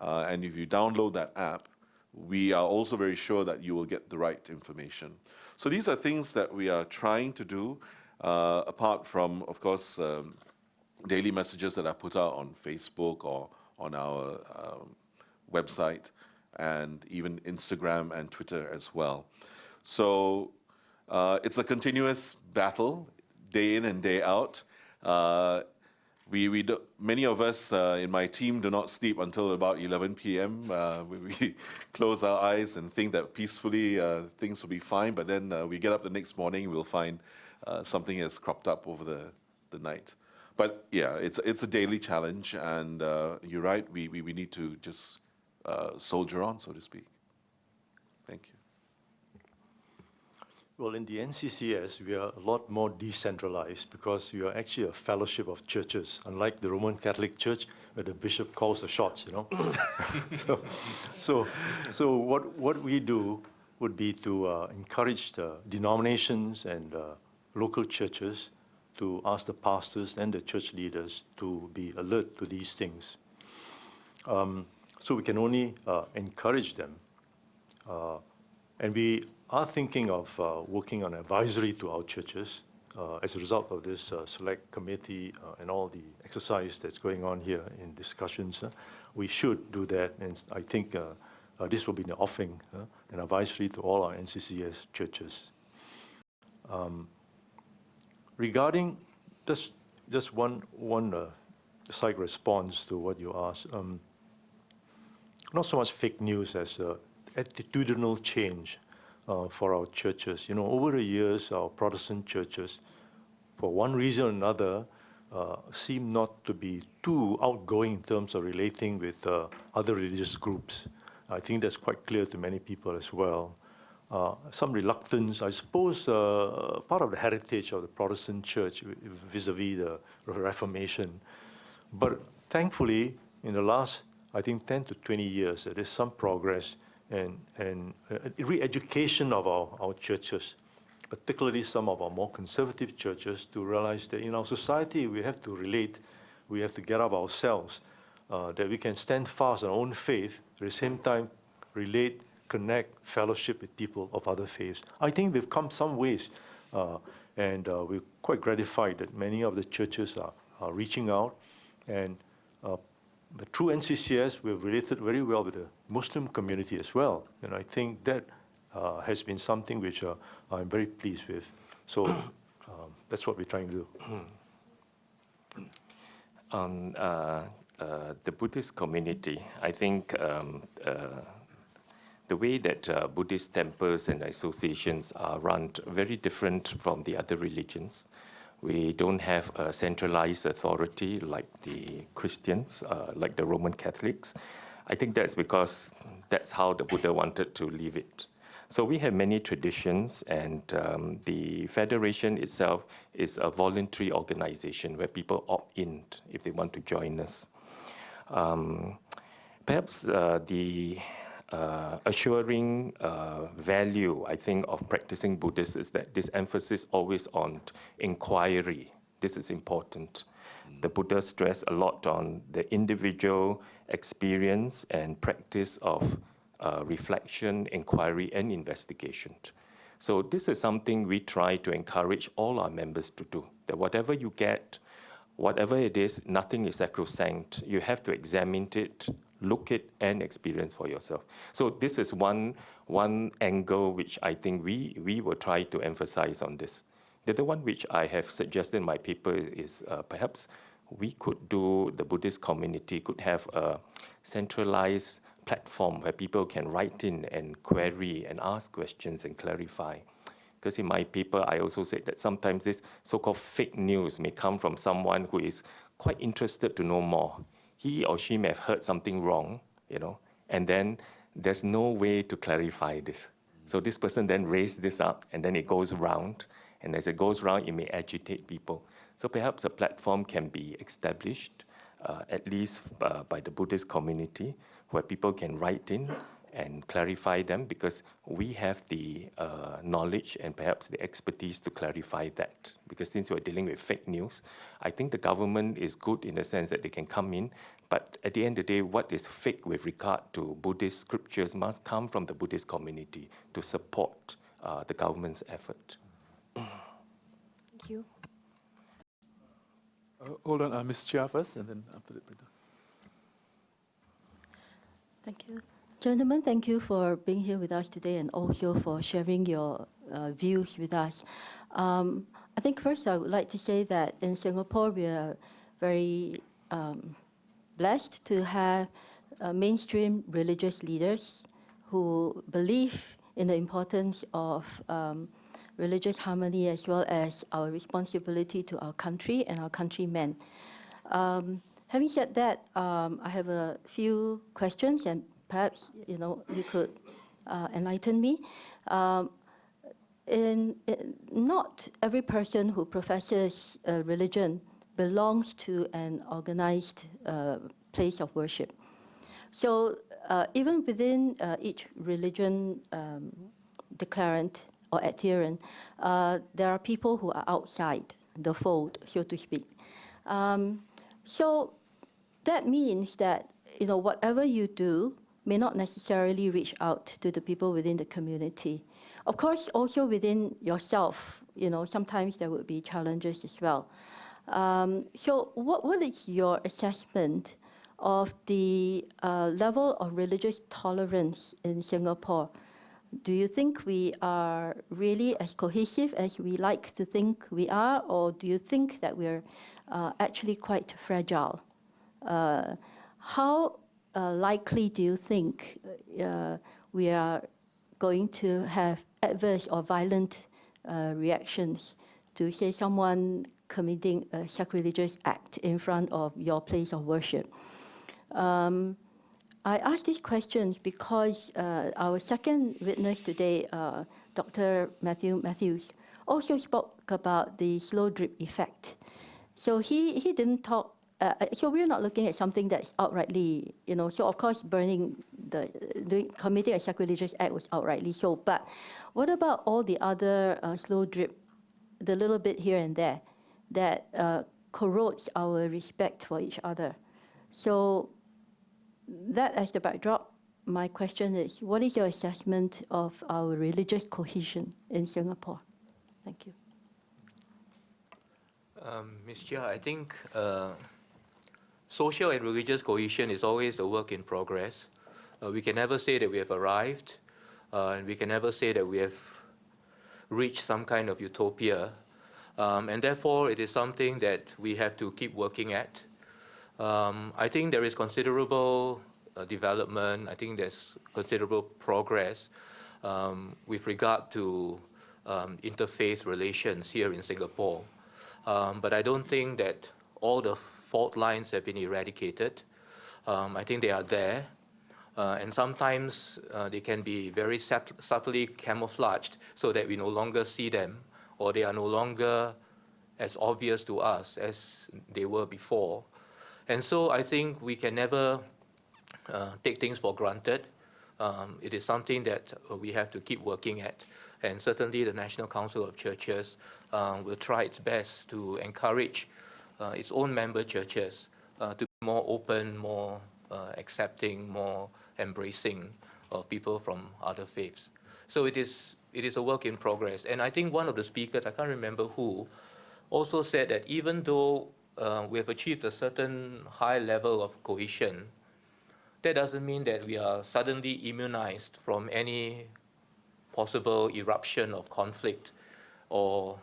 And if you download that app, we are also very sure that you will get the right information. So these are things that we are trying to do, apart from, of course, daily messages that are put out on Facebook or on our website, and even Instagram and Twitter as well. So it's a continuous battle, day in and day out. Many of us in my team do not sleep until about 11 p.m. We close our eyes and think that peacefully things will be fine, but then we get up the next morning, we'll find something has cropped up over the night. But yeah, it's a daily challenge, and you're right, we need to just soldier on, so to speak. Thank you. Well, in the NCCS, we are a lot more decentralized because we are actually a fellowship of churches, unlike the Roman Catholic Church, where the bishop calls the shots, So what we do would be to encourage the denominations and local churches to ask the pastors and the church leaders to be alert to these things. So we can only encourage them. And we are thinking of working on advisory to our churches as a result of this select committee and all the exercise that's going on here in discussions. We should do that, and I think this will be an offering, an advisory to all our NCCS churches. Regarding just one side response to what you asked, not so much fake news as attitudinal change for our churches. Over the years, our Protestant churches, for one reason or another, seem not to be too outgoing in terms of relating with other religious groups. I think that's quite clear to many people as well. Some reluctance, I suppose, part of the heritage of the Protestant church vis-a-vis the Reformation. But thankfully, in the last, I think, 10 to 20 years, there is some progress and re-education of our churches, particularly some of our more conservative churches, to realize that in our society we have to relate, we have to get up ourselves, that we can stand fast on our own faith, at the same time relate, connect, fellowship with people of other faiths. I think we've come some ways And we're quite gratified that many of the churches are reaching out. And through NCCS, we've related very well with the Muslim community as well. And I think that has been something which I'm very pleased with. So that's what we're trying to do. On the Buddhist community, I think the way that Buddhist temples and associations are run very different from the other religions. We don't have a centralized authority like the Christians, like the Roman Catholics. I think that's because that's how the Buddha wanted to leave it. So we have many traditions, and the federation itself is a voluntary organization where people opt in if they want to join us. Perhaps the assuring value, I think, of practicing Buddhist is that this emphasis always on inquiry. This is important. The Buddha stressed a lot on the individual experience and practice of reflection, inquiry, and investigation. So this is something we try to encourage all our members to do, that whatever you get, whatever it is, nothing is sacrosanct. You have to examine it, look it, and experience for yourself. So this is one angle which I think we will try to emphasize on this. The other one which I have suggested in my paper is perhaps we could do, the Buddhist community could have a centralized platform where people can write in and query and ask questions and clarify. Because in my paper, I also said that sometimes this so-called fake news may come from someone who is quite interested to know more. He or she may have heard something wrong, and then there's no way to clarify this. So this person then raised this up, and then it goes round, and as it goes round, it may agitate people. So perhaps a platform can be established, at least by the Buddhist community, where people can write in and clarify them, because we have the knowledge and perhaps the expertise to clarify that. Because since we're dealing with fake news, I think the government is good in the sense that they can come in, but at the end of the day, what is fake with regard to Buddhist scriptures must come from the Buddhist community to support the government's effort. Thank you. Hold on, Ms. Chia first, and then after that, Peter. Thank you. Gentlemen, thank you for being here with us today and also for sharing your views with us. I think first I would like to say that in Singapore, we are very blessed to have mainstream religious leaders who believe in the importance of religious harmony as well as our responsibility to our country and our countrymen. Having said that, I have a few questions, and perhaps you could enlighten me. Not every person who professes a religion belongs to an organized place of worship. So even within each religion declarant or adherent, there are people who are outside the fold, so to speak. So that means that whatever you do may not necessarily reach out to the people within the community. Of course, also within yourself, sometimes there would be challenges as well. So what is your assessment of the level of religious tolerance in Singapore? Do you think we are really as cohesive as we like to think we are, or do you think that we're actually quite fragile? How likely do you think we are going to have adverse or violent reactions to, say, someone committing a sacrilegious act in front of your place of worship? I ask these questions because our second witness today, Dr. Matthews, also spoke about the slow drip effect. So he didn't talk. So we're not looking at something that's outrightly, so of course committing a sacrilegious act was outrightly so, but what about all the other slow drip, the little bit here and there, that corrodes our respect for each other? So that as the backdrop, my question is, what is your assessment of our religious cohesion in Singapore? Thank you. Ms. Chia, I think social and religious cohesion is always a work in progress. We can never say that we have arrived, and we can never say that we have reached some kind of utopia. And therefore, it is something that we have to keep working at. I think there is considerable development. I think there's considerable progress with regard to interfaith relations here in Singapore. But I don't think that all the fault lines have been eradicated. I think they are there. And sometimes they can be very subtly camouflaged so that we no longer see them, or they are no longer as obvious to us as they were before. And so I think we can never take things for granted. It is something that we have to keep working at. And certainly the National Council of Churches will try its best to encourage its own member churches to be more open, more accepting, more embracing of people from other faiths. So it is a work in progress. And I think one of the speakers, I can't remember who, also said that even though we have achieved a certain high level of cohesion, that doesn't mean that we are suddenly immunized from any possible eruption of conflict or,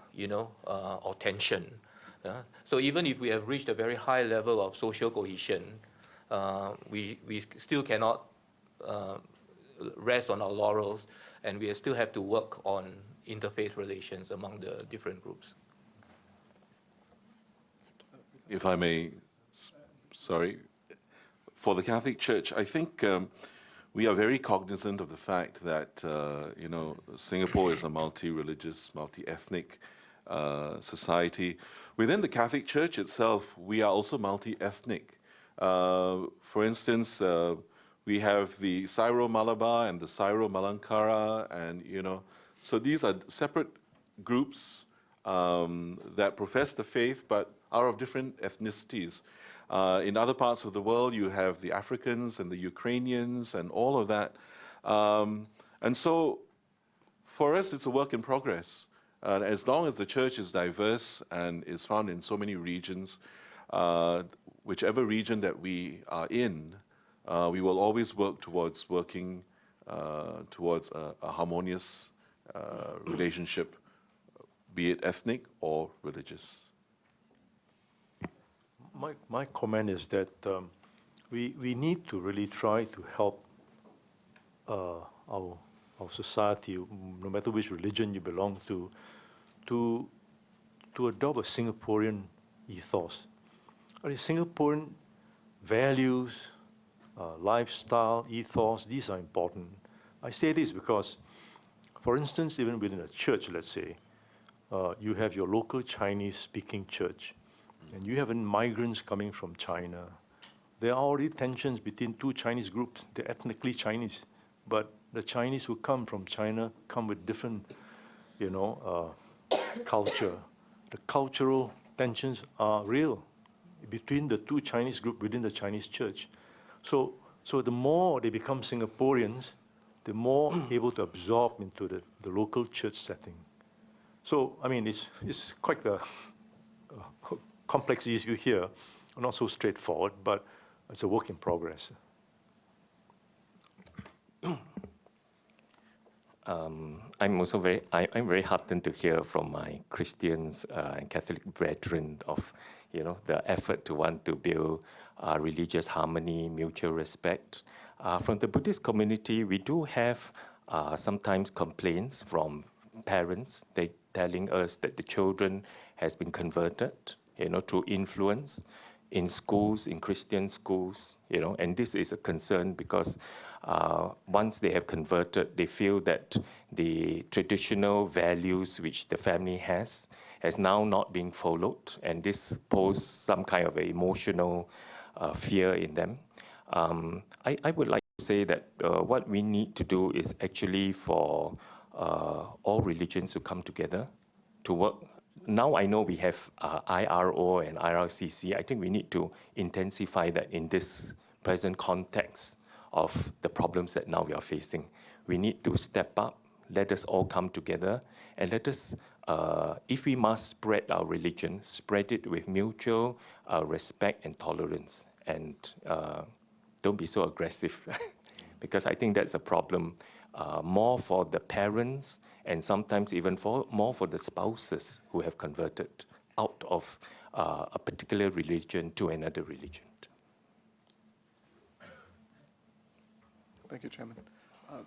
or tension. So even if we have reached a very high level of social cohesion, we still cannot rest on our laurels, and we still have to work on interfaith relations among the different groups. If I may, sorry, for the Catholic Church, I think we are very cognizant of the fact that, Singapore is a multi-religious, multi-ethnic society. Within the Catholic Church itself, we are also multi-ethnic. For instance, we have the Syro-Malabar and the Syro-Malankara, and, so these are separate groups that profess the faith but are of different ethnicities. In other parts of the world, you have the Africans and the Ukrainians and all of that. And so for us, it's a work in progress. As long as the church is diverse and is found in so many regions, whichever region that we are in, we will always work towards working towards a harmonious relationship, be it ethnic or religious. My comment is that we need to really try to help our society, no matter which religion you belong to adopt a Singaporean ethos. Singaporean values, lifestyle, ethos, these are important. I say this because, for instance, even within a church, let's say, you have your local Chinese-speaking church, and you have migrants coming from China. There are already tensions between two Chinese groups. They're ethnically Chinese, but the Chinese who come from China come with different, culture. The cultural tensions are real between the two Chinese groups within the Chinese church. So the more they become Singaporeans, the more able to absorb into the local church setting. So, it's quite a complex issue here, not so straightforward, but it's a work in progress. I'm also very heartened to hear from my Christians and Catholic brethren of, the effort to want to build religious harmony, mutual respect. From the Buddhist community, we do have sometimes complaints from parents. They telling us that the children has been converted, through influence in schools, in Christian schools, and this is a concern because once they have converted, they feel that the traditional values which the family has now not being followed, and this poses some kind of emotional fear in them. I would like to say that what we need to do is actually for all religions to come together to work. Now I know we have IRO and IRCC. I think we need to intensify that in this present context of the problems that now we are facing. We need to step up, let us all come together, and let us if we must spread our religion, spread it with mutual respect and tolerance, and don't be so aggressive, because I think that's a problem more for the parents and sometimes even more for the spouses who have converted out of a particular religion to another religion. Thank you, Chairman.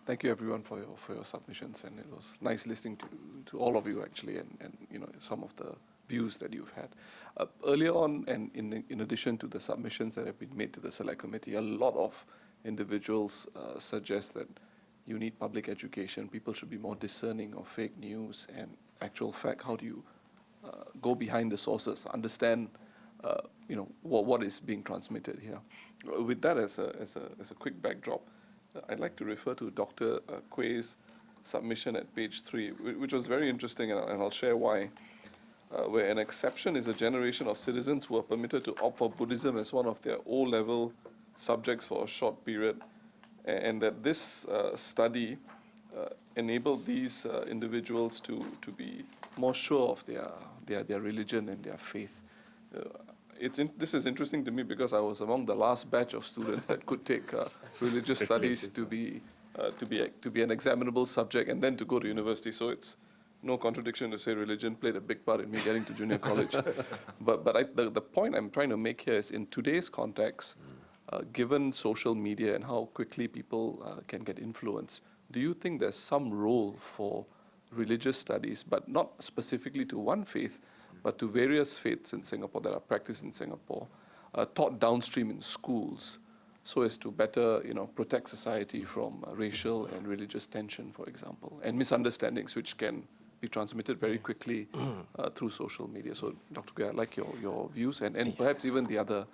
Thank you, everyone, for your submissions, and it was nice listening to all of you actually, and some of the views that you've had. Earlier on, and in addition to the submissions that have been made to the Select Committee, a lot of individuals suggest that you need public education. People should be more discerning of fake news and actual fact. How do you go behind the sources, understand what is being transmitted here? With that as a quick backdrop, I'd like to refer to Dr. Kueh's submission at page 3, which was very interesting, and I'll share why. Where an exception is a generation of citizens who are permitted to opt for Buddhism as one of their O-level subjects for a short period, and that this study enabled these individuals to be more sure of their religion and their faith. This is interesting to me because I was among the last batch of students that could take religious studies to be an examinable subject and then to go to university. So it's no contradiction to say religion played a big part in me getting to junior college. But the point I'm trying to make here is, in today's context, given social media and how quickly people can get influenced, do you think there's some role for religious studies, but not specifically to one faith, but to various faiths in Singapore that are practiced in Singapore, taught downstream in schools, so as to better, protect society from racial and religious tension, for example, and misunderstandings which can be transmitted very quickly through social media? So, Dr. Kueh, I'd like your views, and perhaps even the other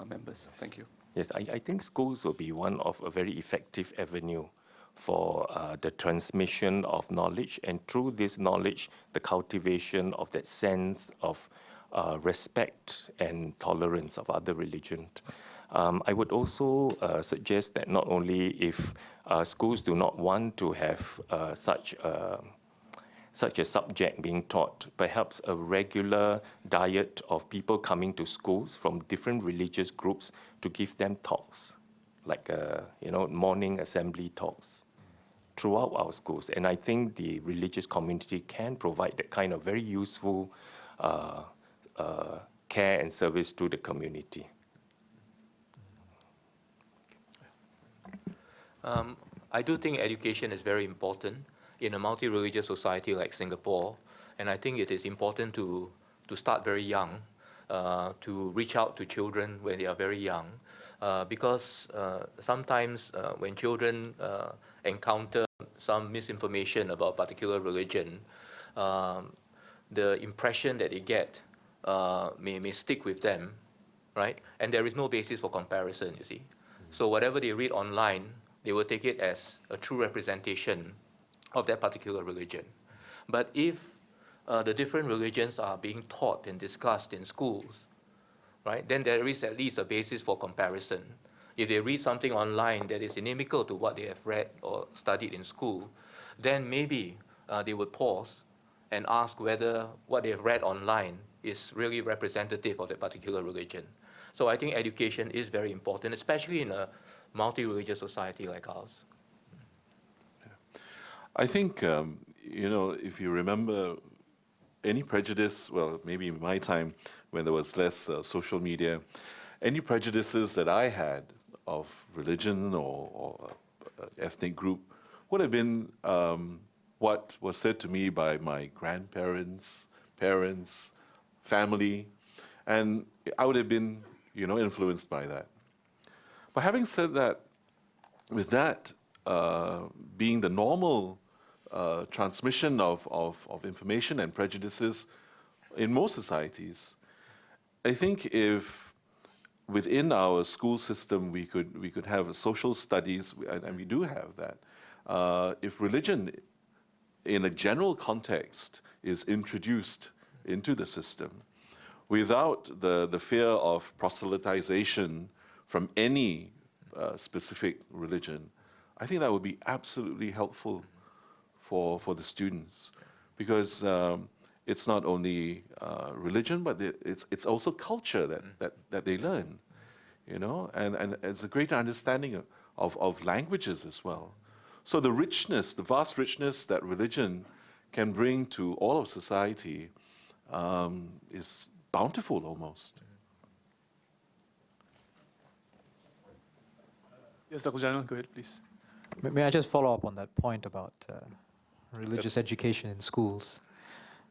members. Thank you. Yes, I think schools will be one of a very effective avenue for the transmission of knowledge, and through this knowledge, the cultivation of that sense of respect and tolerance of other religions. I would also suggest that not only if schools do not want to have such a subject being taught, perhaps a regular diet of people coming to schools from different religious groups to give them talks, like morning assembly talks throughout our schools. And I think the religious community can provide that kind of very useful care and service to the community. I do think education is very important in a multi-religious society like Singapore, and I think it is important to start very young, to reach out to children when they are very young, because sometimes when children encounter some misinformation about a particular religion, the impression that they get may stick with them, right? And there is no basis for comparison, you see. So whatever they read online, they will take it as a true representation of that particular religion. But if the different religions are being taught and discussed in schools, right, then there is at least a basis for comparison. If they read something online that is inimical to what they have read or studied in school, then maybe they would pause and ask whether what they have read online is really representative of that particular religion. So I think education is very important, especially in a multi-religious society like ours. I think, if you remember any prejudice, well, maybe in my time when there was less social media, any prejudices that I had of religion or ethnic group would have been what was said to me by my grandparents, parents, family, and I would have been, influenced by that. But having said that, with that being the normal transmission of information and prejudices in most societies, I think if within our school system we could have social studies, and we do have that, if religion in a general context is introduced into the system without the fear of proselytization from any specific religion, I think that would be absolutely helpful for the students. because it's not only religion, but it's also culture that they learn, you know, and it's a greater understanding of languages as well. So the richness, the vast richness that religion can bring to all of society is bountiful almost. Yes, Dr. Janal, go ahead, please. May I just follow up on that point about religious education in schools?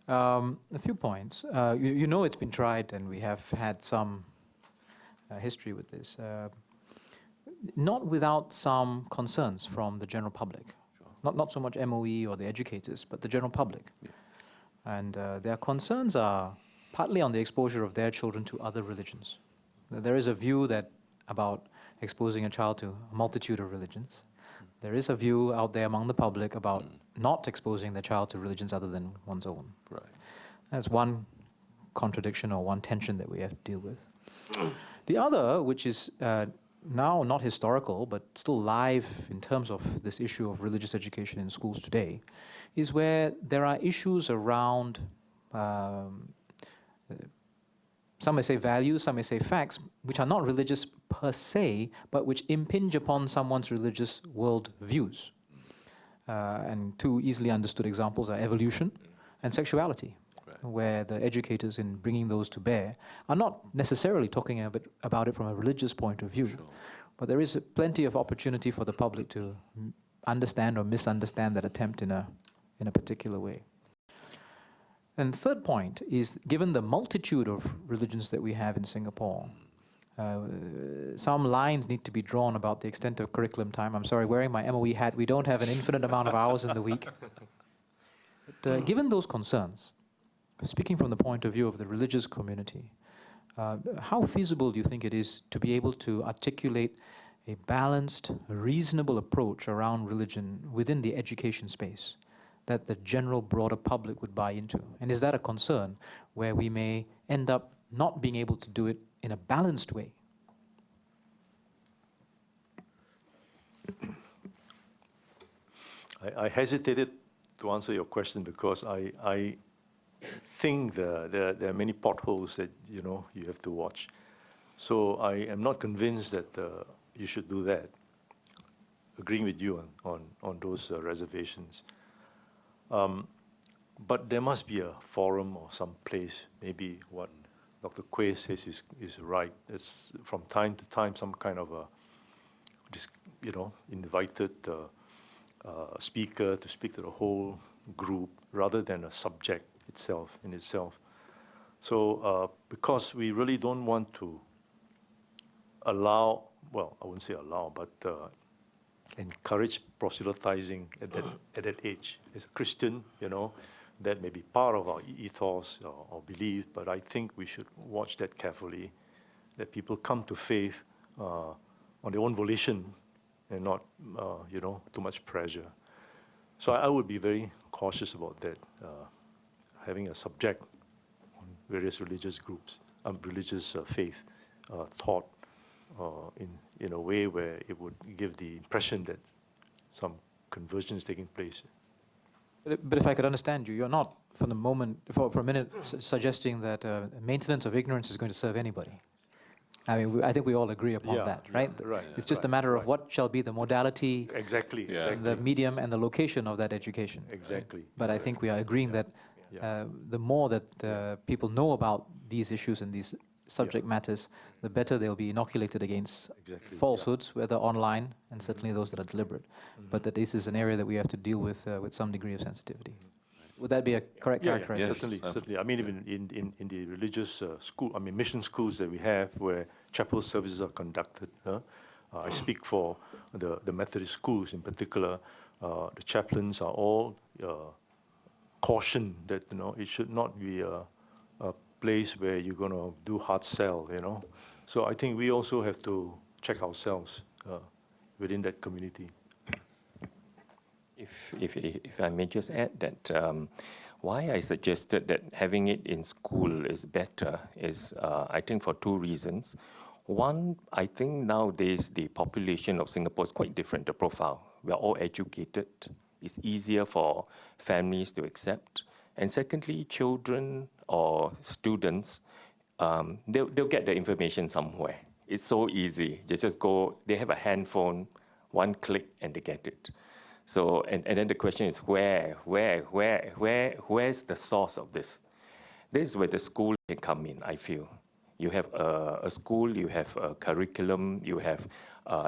A few points. You know it's been tried, and we have had some history with this. Not without some concerns from the general public. Sure. Not so much MOE or the educators, but the general public. Yeah. And their concerns are partly on the exposure of their children to other religions. There is a view that about exposing a child to a multitude of religions. There is a view out there among the public about not exposing the child to religions other than one's own. Right. That's one contradiction or one tension that we have to deal with. The other, which is now not historical, but still live in terms of this issue of religious education in schools today, is where there are issues around, some may say values, some may say facts, which are not religious per se, but which impinge upon someone's religious world views. And two easily understood examples are evolution and sexuality, where the educators in bringing those to bear are not necessarily talking about it from a religious point of view, sure. But there is plenty of opportunity for the public to understand or misunderstand that attempt in a particular way. And third point is, given the multitude of religions that we have in Singapore, some lines need to be drawn about the extent of curriculum time. I'm sorry, wearing my MOE hat, we don't have an infinite amount of hours in the week. But given those concerns, speaking from the point of view of the religious community, how feasible do you think it is to be able to articulate a balanced, reasonable approach around religion within the education space that the general broader public would buy into? And is that a concern where we may end up not being able to do it in a balanced way? I hesitated to answer your question because I think there are many potholes that you have to watch. So I am not convinced that you should do that. Agreeing with you on those reservations. But there must be a forum or some place, maybe what Dr. Quay says is right. It's from time to time some kind of a invited speaker to speak to the whole group rather than a subject in itself. So because we really don't want to allow, well, I wouldn't say allow, but encourage proselytizing at that age. As a Christian, that may be part of our ethos or belief, but I think we should watch that carefully, that people come to faith on their own volition and not, too much pressure. So I would be very cautious about that, having a subject on various religious groups, religious faith taught in a way where it would give the impression that some conversion is taking place. But if I could understand you, you're not, for a minute, suggesting that maintenance of ignorance is going to serve anybody. I mean, I think we all agree upon that, right? Right. It's just a matter of what shall be the modality, exactly, the medium, and the location of that education. Exactly. But I think we are agreeing that the more that people know about these issues and these subject matters, the better they'll be inoculated against falsehoods, whether online, and certainly those that are deliberate. But that this is an area that we have to deal with some degree of sensitivity. Would that be a correct characterization? Yes. Certainly. I mean, even in the religious mission schools that we have where chapel services are conducted, I speak for the Methodist schools in particular, the chaplains are all cautioned that, it should not be a place where you're going to do hard sell, So I think we also have to check ourselves within that community. If I may just add that why I suggested that having it in school is better is, I think, for two reasons. One, I think nowadays the population of Singapore is quite different, the profile. We are all educated. It's easier for families to accept. And secondly, children or students, they'll get the information somewhere. It's so easy. They just go, they have a handphone, one click, and they get it. So, and then the question is where's the source of this? This is where the school can come in, I feel. You have a school, you have a curriculum, you have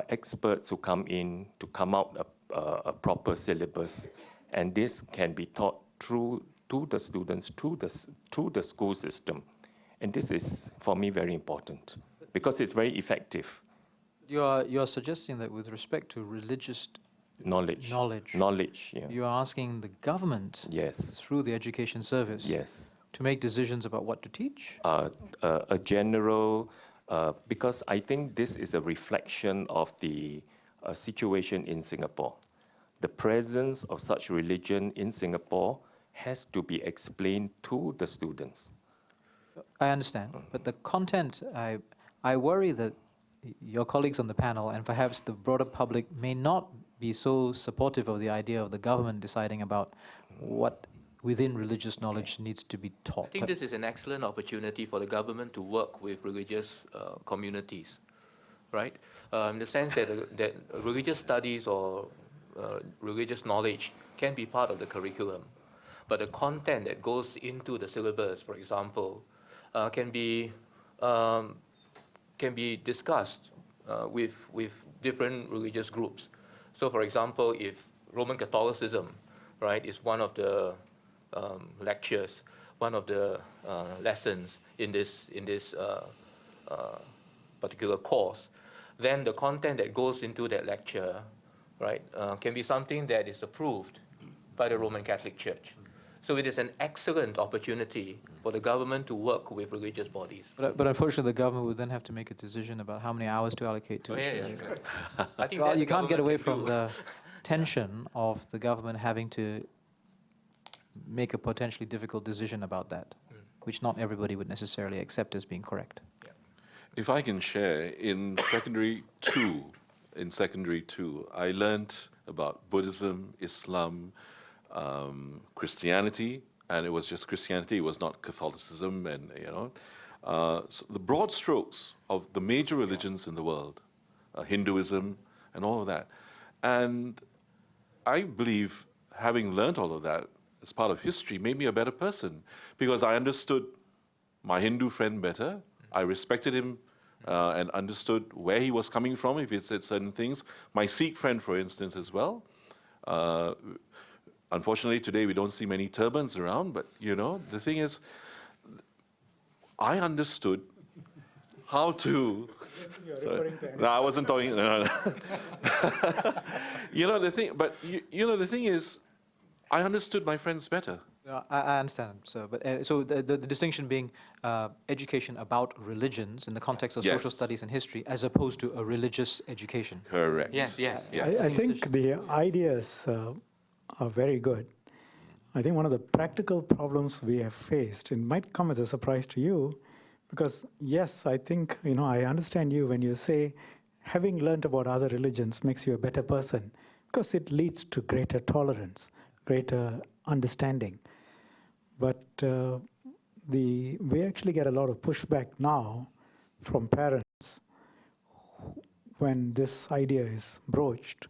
experts who come in to come out a proper syllabus, and this can be taught through to the students, through the school system. And this is, for me, very important, because it's very effective. You're suggesting that with respect to religious Knowledge, yeah. you are asking the government, Yes, through the education service, yes. to make decisions about what to teach? A general, because I think this is a reflection of the situation in Singapore. The presence of such religion in Singapore has to be explained to the students. I understand, but the content, I worry that your colleagues on the panel and perhaps the broader public may not be so supportive of the idea of the government deciding about what within religious knowledge needs to be taught. I think this is an excellent opportunity for the government to work with religious communities, right? In the sense that religious studies or religious knowledge can be part of the curriculum, but the content that goes into the syllabus, for example, can be discussed with different religious groups. So, for example, if Roman Catholicism, right, is one of the lectures, one of the lessons in this particular course, then the content that goes into that lecture, right, can be something that is approved by the Roman Catholic Church. So it is an excellent opportunity for the government to work with religious bodies. But unfortunately, the government would then have to make a decision about how many hours to allocate to it. Yeah. I think Well, that you the can't get government away can from do. the tension of the government having to make a potentially difficult decision about that, which not everybody would necessarily accept as being correct. If I can share, in secondary two, I learned about Buddhism, Islam, Christianity, and it was just Christianity. It was not Catholicism, and so the broad strokes of the major religions in the world, Hinduism, and all of that. And I believe having learned all of that as part of history made me a better person, because I understood my Hindu friend better. I respected him and understood where he was coming from if he said certain things. My Sikh friend, for instance, as well. Unfortunately, today we don't see many turbans around, but the thing is, I understood how to. No, I wasn't talking. No. The thing is, I understood my friends better. I understand. So, but so the distinction being education about religions in the context of social Yes. studies and history, as opposed to a religious education. Correct. Yes. I think the ideas are very good. I think one of the practical problems we have faced, it might come as a surprise to you, because yes, I think, I understand you when you say having learned about other religions makes you a better person, because it leads to greater tolerance, greater understanding. But we actually get a lot of pushback now from parents when this idea is broached.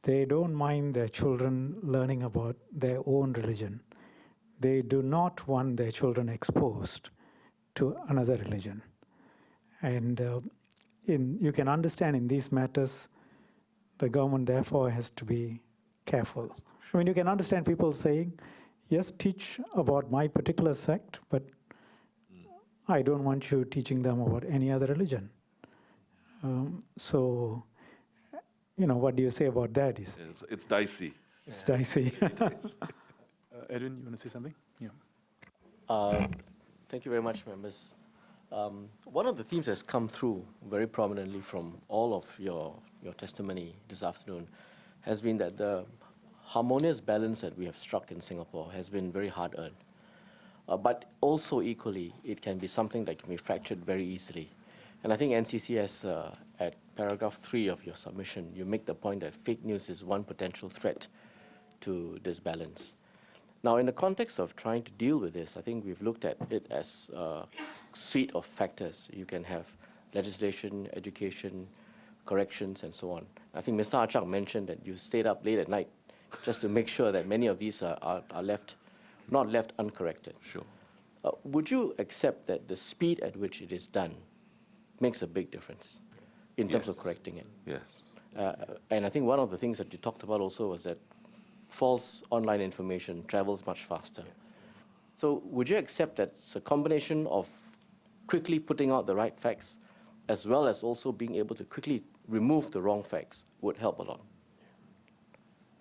They don't mind their children learning about their own religion. They do not want their children exposed to another religion. And you can understand in these matters, the government therefore has to be careful. I mean, you can understand people saying, yes, teach about my particular sect, but I don't want you teaching them about any other religion. What do you say about that? It's dicey. It's dicey. Edwin, you want to say something? Yeah. Thank you very much, members. One of the themes that's come through very prominently from all of your testimony this afternoon has been that the harmonious balance that we have struck in Singapore has been very hard-earned. But also equally, it can be something that can be fractured very easily. And I think NCC has, at paragraph 3 of your submission, you make the point that fake news is one potential threat to this balance. Now, in the context of trying to deal with this, I think we've looked at it as a suite of factors. You can have legislation, education, corrections, and so on. I think Mr. Achak mentioned that you stayed up late at night just to make sure that many of these are not left uncorrected. Sure. Would you accept that the speed at which it is done makes a big difference in terms of correcting it? Yes. And I think one of the things that you talked about also was that false online information travels much faster. So would you accept that it's a combination of quickly putting out the right facts as well as also being able to quickly remove the wrong facts would help a lot?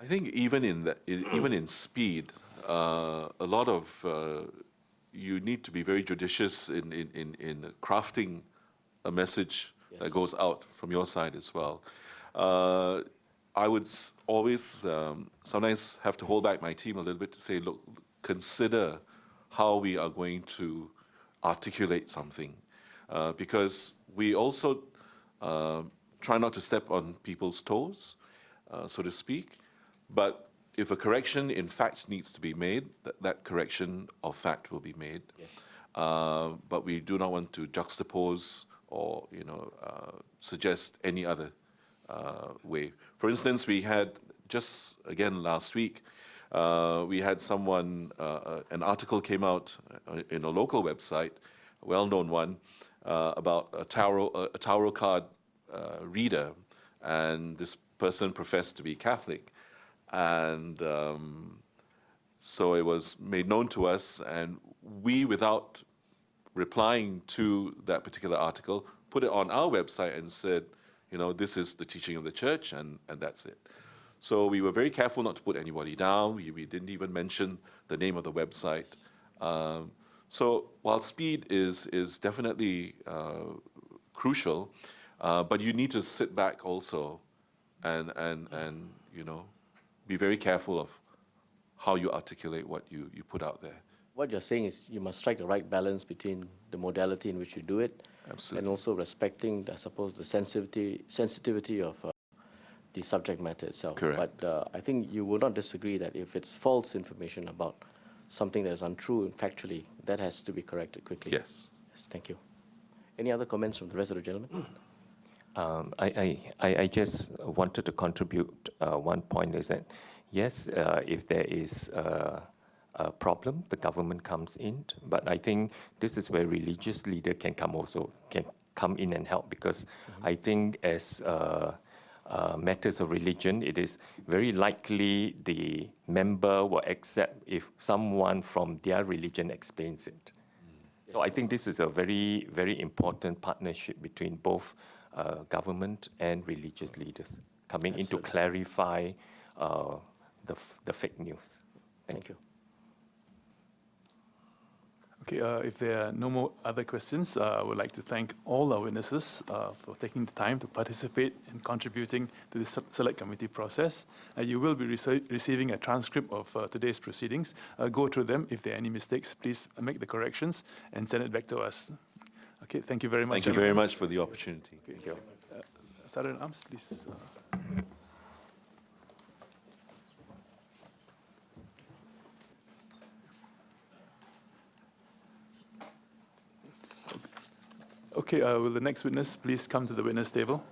I think even in speed, a lot of you need to be very judicious in crafting a message that goes out from your side as well. I would always sometimes have to hold back my team a little bit to say, look, consider how we are going to articulate something, because we also try not to step on people's toes, so to speak. But if a correction in fact needs to be made, that correction of fact will be made. Yes. But we do not want to juxtapose or suggest any other way. For instance, we had just again last week, we had someone, an article came out in a local website, a well-known one, about a tarot card reader, and this person professed to be Catholic. And so it was made known to us, and we, without replying to that particular article, put it on our website and said, this is the teaching of the church, and that's it. So we were very careful not to put anybody down. We didn't even mention the name of the website. So while speed is definitely crucial, but you need to sit back also and be very careful of how you articulate what you put out there. What you're saying is you must strike the right balance between the modality in which you do it, Absolutely. and also respecting, I suppose, the sensitivity of the subject matter itself. Correct. But I think you would not disagree that if it's false information about something that is untrue and factually, that has to be corrected quickly. Yes. Yes, thank you. Any other comments from the rest of the gentlemen? I just wanted to contribute one point is that, yes, if there is a problem, the government comes in, but I think this is where religious leader can come in and help, because I think as matters of religion, it is very likely the member will accept if someone from their religion explains it. So I think this is a very, very important partnership between both government and religious leaders coming in to clarify the fake news. Thank you. Okay, if there are no more other questions, I would like to thank all our witnesses for taking the time to participate and contributing to the select committee process. You will be receiving a transcript of today's proceedings. Go through them. If there are any mistakes, please make the corrections and send it back to us. Okay, thank you very much. Thank you very much for the opportunity. Thank you. Sergeant Arms, please. Okay, will the next witness please come to the witness table?